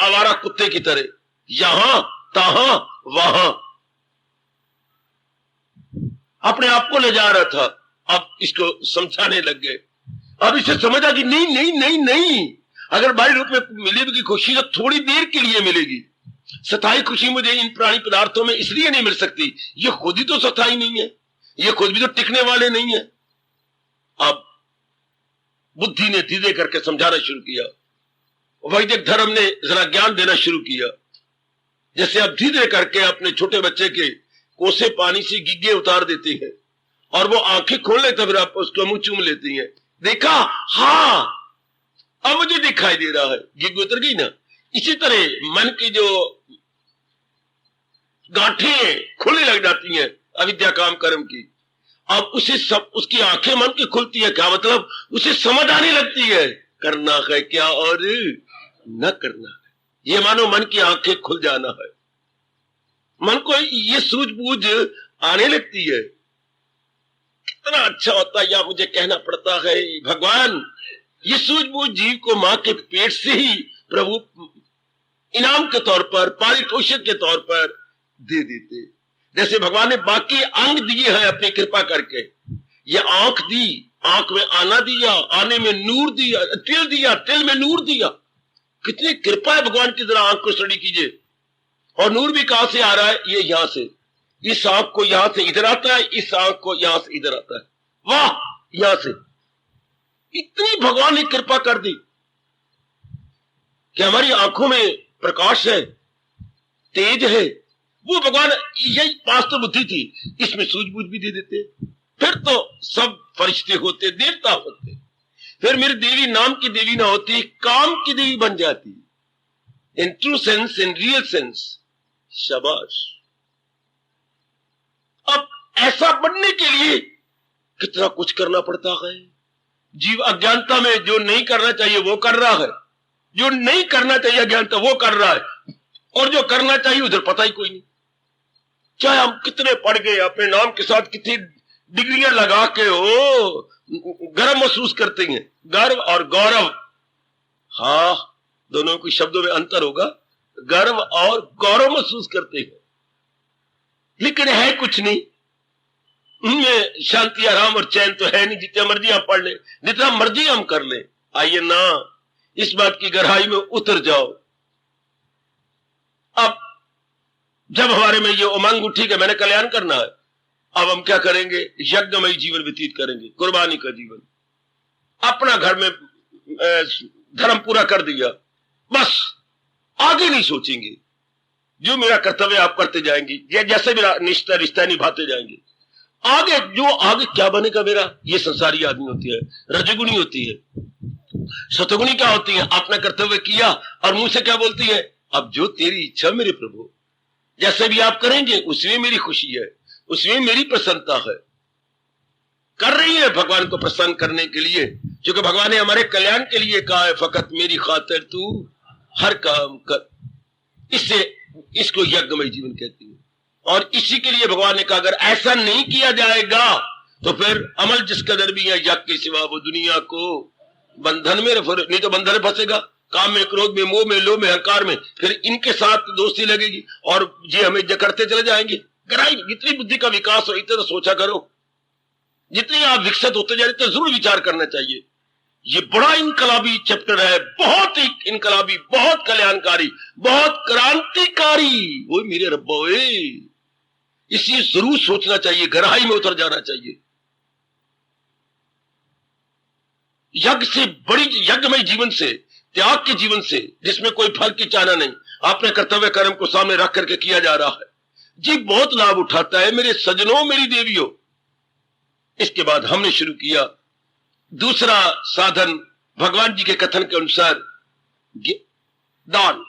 आवारा कुत्ते की तरह, यहां तहां वहां अपने आप को ले जा रहा था। अब इसको समझाने लग गए। अब इसे समझा कि नहीं नहीं नहीं नहीं, अगर बाह्य रूप में मिलेगी खुशी तो थोड़ी देर के लिए मिलेगी। सताई खुशी मुझे इन प्राणी पदार्थों में इसलिए नहीं मिल सकती, ये खुद ही तो सताई नहीं है, ये खुद भी तो टिकने वाले नहीं है। अब बुद्धि ने धीरे करके समझाना शुरू किया, वैदिक धर्म ने जरा ज्ञान देना शुरू किया। जैसे अब धीरे करके अपने छोटे बच्चे के कोसे पानी से गिग्गे उतार देते हैं और वो आंखें खोल लेते, फिर आप उसको मुंह चूम लेती हैं। देखा? हाँ, अब मुझे दिखाई दे रहा है, गिग्ग उतर गई ना। इसी तरह मन की जो गांठें खुलने लग जाती हैं अविद्या काम कर्म की, अब उसे सब उसकी आंखें मन की खुलती है। क्या मतलब? उसे समझ आने लगती है करना है क्या और न करना है। ये मानो मन की आंखें खुल जाना है। मन को ये सूझबूझ आने लगती है। कितना अच्छा होता है, या मुझे कहना पड़ता है भगवान ये सूझबूझ जीव को मां के पेट से ही प्रभु इनाम के तौर पर, पारितोषिक के तौर पर दे देते। जैसे भगवान ने बाकी अंग दिए हैं अपनी कृपा करके। ये आंख दी, आंख में आना दिया, आने में नूर दिया, तिल दिया, तिल में नूर दिया। कितनी कृपा है भगवान की, जरा आंख को स्टडी कीजिए। और नूर भी कहां से आ रहा है? ये यहां से, इस आंख को यहां से इधर आता है, इस आंख को यहां से इधर आता है। वाह, यहां से इतनी भगवान ने कृपा कर दी कि हमारी आंखों में प्रकाश है, तेज है। वो भगवान, यही पास तो बुद्धि थी, इसमें सूझबूझ भी दे देते, फिर तो सब फरिश्ते होते, देवता होते। फिर मेरी देवी नाम की देवी ना होती, काम की देवी बन जाती। In true sense, in real sense. शाबाश। अब ऐसा बनने के लिए कितना कुछ करना पड़ता है। जीव अज्ञानता में जो नहीं करना चाहिए वो कर रहा है, जो नहीं करना चाहिए अज्ञानता वो कर रहा है, और जो करना चाहिए उधर पता ही कोई नहीं। चाहे हम कितने पढ़ गए, अपने नाम के साथ कितनी डिग्रियां लगा के हो, गर्व महसूस करते हैं। गर्व और गौरव, हाँ, दोनों के शब्दों में अंतर होगा। गर्व और गौरव महसूस करते हैं, लेकिन है कुछ नहीं उनमें। शांति, आराम और चैन तो है नहीं। जितना मर्जी हम पढ़ लें, जितना मर्जी हम कर लें। आइए ना, इस बात की गहराई में उतर जाओ। अब जब हमारे में ये उमंग उठी कि मैंने कल्याण करना है, अब हम क्या करेंगे? यज्ञमय जीवन व्यतीत करेंगे, कुर्बानी का जीवन। अपना घर में धर्म पूरा कर दिया, बस आगे नहीं सोचेंगे। जो मेरा कर्तव्य आप करते जाएंगे, जैसे मेरा रिश्ता निभाते जाएंगे। आगे क्या बनेगा मेरा? ये संसारी आदमी होती है, रजगुणी होती है। सतगुणी क्या होती है? अपना कर्तव्य किया और मुंह से क्या बोलती है? अब जो तेरी इच्छा मेरे प्रभु, जैसे भी आप करेंगे उसमें मेरी खुशी है, उसमें मेरी प्रसन्नता है। कर रही है भगवान को प्रसन्न करने के लिए, क्योंकि भगवान ने हमारे कल्याण के लिए कहा है, फकत मेरी खातिर तू हर काम कर। इसको यज्ञमय जीवन कहती है। और इसी के लिए भगवान ने कहा अगर ऐसा नहीं किया जाएगा तो फिर अमल जिस कदर भी है, यज्ञ के सिवा वो दुनिया को बंधन में, नहीं तो बंधन में फंसेगा, काम में, क्रोध में, मोह में, लोभ में, अहंकार में। फिर इनके साथ दोस्ती लगेगी और ये हमें करते चले जाएंगे। जितनी बुद्धि का विकास हो, इतना तो सोचा करो। जितने आप विकसित होते जा रहे तो जरूर विचार करना चाहिए। ये बड़ा इनकलाबी चैप्टर है, बहुत ही इनकलाबी, बहुत कल्याणकारी, बहुत क्रांतिकारी। वो मेरे रब्बा, इसलिए जरूर सोचना चाहिए, गहराई में उतर जाना चाहिए। यज्ञ से बड़ी, यज्ञमय जीवन से, त्याग के जीवन से, जिसमें कोई फल की चाहना नहीं, आपने कर्तव्य कर्म को सामने रख करके किया जा रहा है, जी बहुत लाभ उठाता है मेरे सजनों, मेरी देवियों। इसके बाद हमने शुरू किया दूसरा साधन, भगवान जी के कथन के अनुसार दान।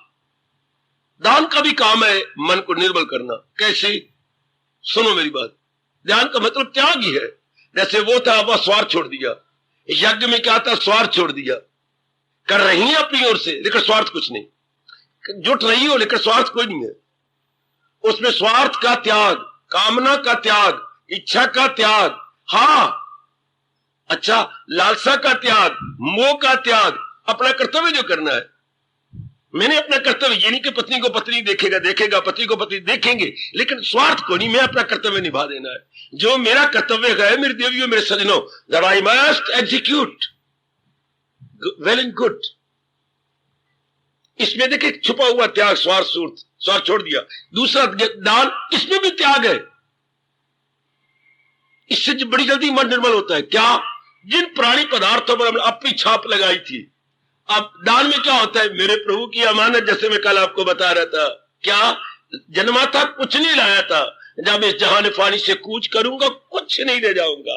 दान का भी काम है मन को निर्बल करना। कैसे? सुनो मेरी बात। ध्यान का मतलब त्याग ही है। जैसे वो था, वह स्वार्थ छोड़ दिया। यज्ञ में क्या था? स्वार्थ छोड़ दिया। कर रही है अपनी ओर से, लेकिन स्वार्थ कुछ नहीं। जुट रही हो, लेकिन स्वार्थ कोई नहीं है उसमें। स्वार्थ का त्याग, कामना का त्याग, इच्छा का त्याग, हाँ अच्छा, लालसा का त्याग, मोह का त्याग, अपना कर्तव्य जो करना है। मैंने अपना कर्तव्य, ये नहीं कि पत्नी को पत्नी देखेगा, पति को पति देखेंगे, लेकिन स्वार्थ को नहीं, मैं अपना कर्तव्य निभा देना है। जो मेरा कर्तव्य है मेरी देवियों, मेरे सजनों, that I must execute well and good. इसमें देखिए छुपा हुआ त्याग, स्वार्थ छोड़ दिया। दूसरा दान, इसमें भी त्याग है। इससे बड़ी जल्दी मन निर्मल होता है। क्या? जिन प्राणी पदार्थों पर हमने अपनी छाप लगाई थी, अब दान में क्या होता है? मेरे प्रभु की अमानत, जैसे मैं कल आपको बता रहा था, क्या जन्मा था, कुछ नहीं लाया था। जब इस जहान फानी से कूच करूंगा, कुछ नहीं ले जाऊंगा।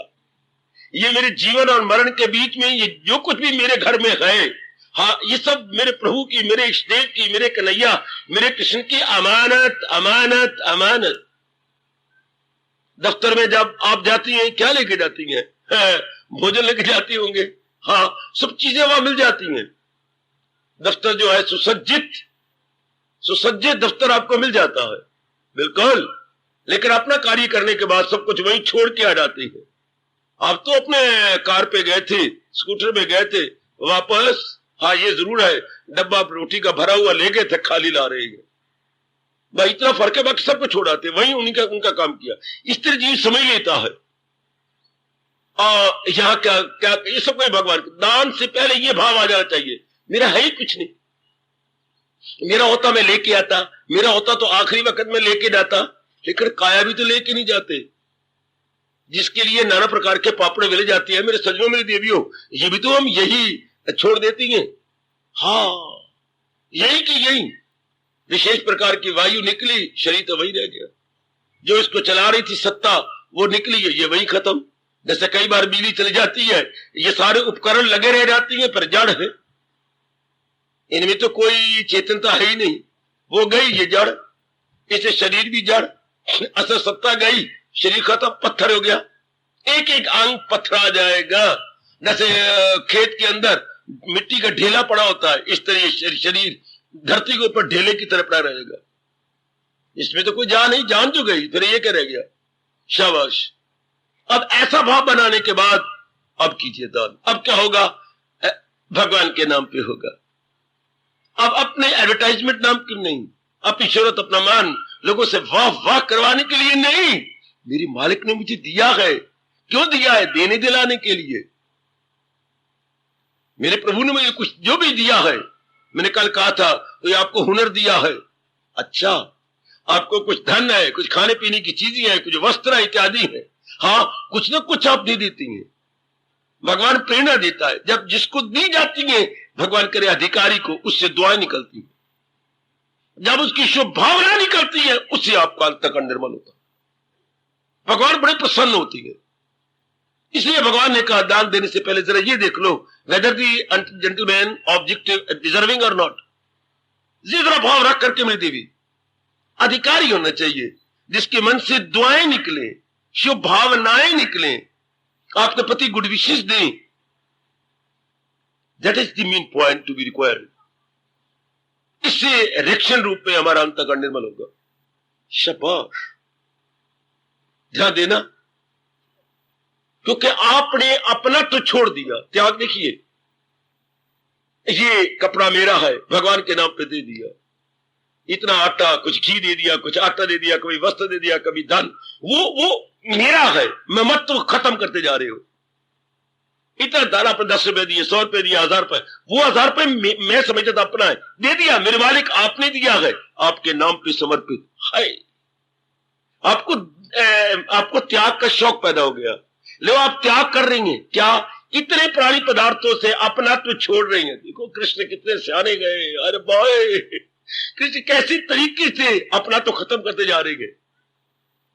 ये मेरे जीवन और मरण के बीच में ये जो कुछ भी मेरे घर में है, हाँ, ये सब मेरे प्रभु की, मेरे इष्टदेव की, मेरे कन्हैया, मेरे कृष्ण की अमानत, अमानत, अमानत। दफ्तर में जब आप जाती हैं, क्या लेके जाती हैं? भोजन लेके जाती होंगे, हाँ, सब चीजें वहां मिल जाती हैं। दफ्तर जो है सुसज्जित दफ्तर आपको मिल जाता है, बिल्कुल। लेकिन अपना कार्य करने के बाद सब कुछ वहीं छोड़ के आ जाती है। आप तो अपने कार पे गए थे, स्कूटर पे गए थे, वापस, हाँ ये जरूर है, डब्बा रोटी का भरा हुआ ले गए थे, खाली ला रहे हैं भाई। इतना फर्क है, बाकी सबको छोड़ाते, वहीं उनका काम किया। इस तरह जीव समझ लेता है। यहाँ क्या क्या ये सब कोई भगवान, दान से पहले ये भाव आ जाना चाहिए, मेरा है ही कुछ नहीं, मेरा होता मैं लेके आता, मेरा होता तो आखिरी वक्त में लेके जाता, लेकिन काया भी तो लेके नहीं जाते, जिसके लिए नाना प्रकार के पापड़े मिले जाती है। मेरे सजनों, मेरी देवियों, ये भी तो हम यही छोड़ देती हैं। हाँ, यही कि यही विशेष प्रकार की वायु निकली, शरीर तो वही रह गया। जो इसको चला रही थी सत्ता, वो निकली है, ये वही खत्म। जैसे कई बार बिजली चली जाती है, ये सारे उपकरण लगे रह जाती हैं, पर जड़ है, इनमें तो कोई चेतनता है ही नहीं। वो गई, ये जड़, इसे शरीर भी जड़, असल सत्ता गई, शरीर खत्म, पत्थर हो गया। एक एक अंग पत्थरा जाएगा। जैसे खेत के अंदर मिट्टी का ढेला पड़ा होता है, इस तरह शरीर धरती के ऊपर ढेले की तरह पड़ा रहेगा। इसमें तो कोई जान नहीं, जान जो गई, फिर ये क्या रह गया? शाबाश। अब ऐसा भाव बनाने के बाद अब कीजिए दान। अब क्या होगा? भगवान के नाम पे होगा। अब अपने एडवर्टाइजमेंट नाम क्यों नहीं, अपनी शोहरत, अपना मान लोगों से वाह वाह करवाने के लिए नहीं। मेरी मालिक ने मुझे दिया है। क्यों दिया है? देने दिलाने के लिए। मेरे प्रभु ने मुझे कुछ जो भी दिया है, मैंने कल कहा था, तो ये आपको हुनर दिया है। अच्छा, आपको कुछ धन है, कुछ खाने पीने की चीजें हैं, कुछ वस्त्र इत्यादि है। हाँ, कुछ ना कुछ आप नहीं देती हैं। भगवान प्रेरणा देता है। जब जिसको दी जाती है, भगवान करे अधिकारी को, उससे दुआएं निकलती है। जब उसकी शुभ भावना निकलती है, उससे आपका अंतःकरण निर्मल होता है। भगवान बड़े प्रसन्न होती है। इसलिए भगवान ने कहा, दान देने से पहले जरा ये देख लो, whether the gentleman objective deserving और नॉट। ये जरा भाव रख करके मेरी देवी, अधिकारी होना चाहिए, जिसके मन से दुआएं निकले, शुभ भावनाएं निकले, आपके प्रति गुड विशेष दें। That is the main point to be required. इससे रिएक्शन रूप में हमारा अंतःकरण निर्मल होगा। शाबाश, ध्यान देना, क्योंकि आपने अपना तो छोड़ दिया। त्याग देखिए, ये कपड़ा मेरा है, भगवान के नाम पे दे दिया। इतना आटा, कुछ घी दे दिया, कुछ आटा दे दिया, कभी वस्त्र दे दिया, कभी धन, वो मेरा है। मैं मत तो खत्म करते जा रहे हो। इतना दान आपने 10 रुपए दिए, 100 रुपए दिया, 1000 रुपए, वो 1000 रुपए मैं समझता था अपना है, दे दिया। मेरे मालिक आपने दिया है, आपके नाम पे समर्पित है। आपको त्याग का शौक पैदा हो गया। लो, आप त्याग कर रही हैं। क्या? इतने प्राणी पदार्थों से अपना तो छोड़ रही हैं। देखो कृष्ण कितने सियाने गए। अरे बॉय, कृष्ण कैसी तरीके से अपना तो खत्म करते जा रहे हैं।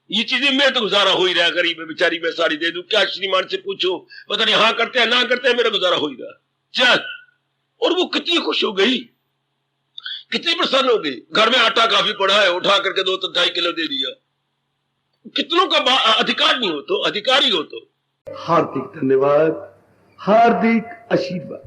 ये चीजें मैं तो गुजारा हो ही रहा, गरीब है बेचारी, मैं सारी दे दूं, क्या श्रीमान से पूछो, पता नहीं हाँ करते हैं ना करते हैं, मेरा गुजारा हो ही रहा। चल, और वो कितनी खुश हो गई, कितनी प्रसन्न हो गई। घर में आटा काफी पड़ा है, उठा करके 2-2.5 किलो दे दिया। कितनों का अधिकार नहीं हो तो, अधिकारी हो तो। हार्दिक धन्यवाद, हार्दिक आशीर्वाद।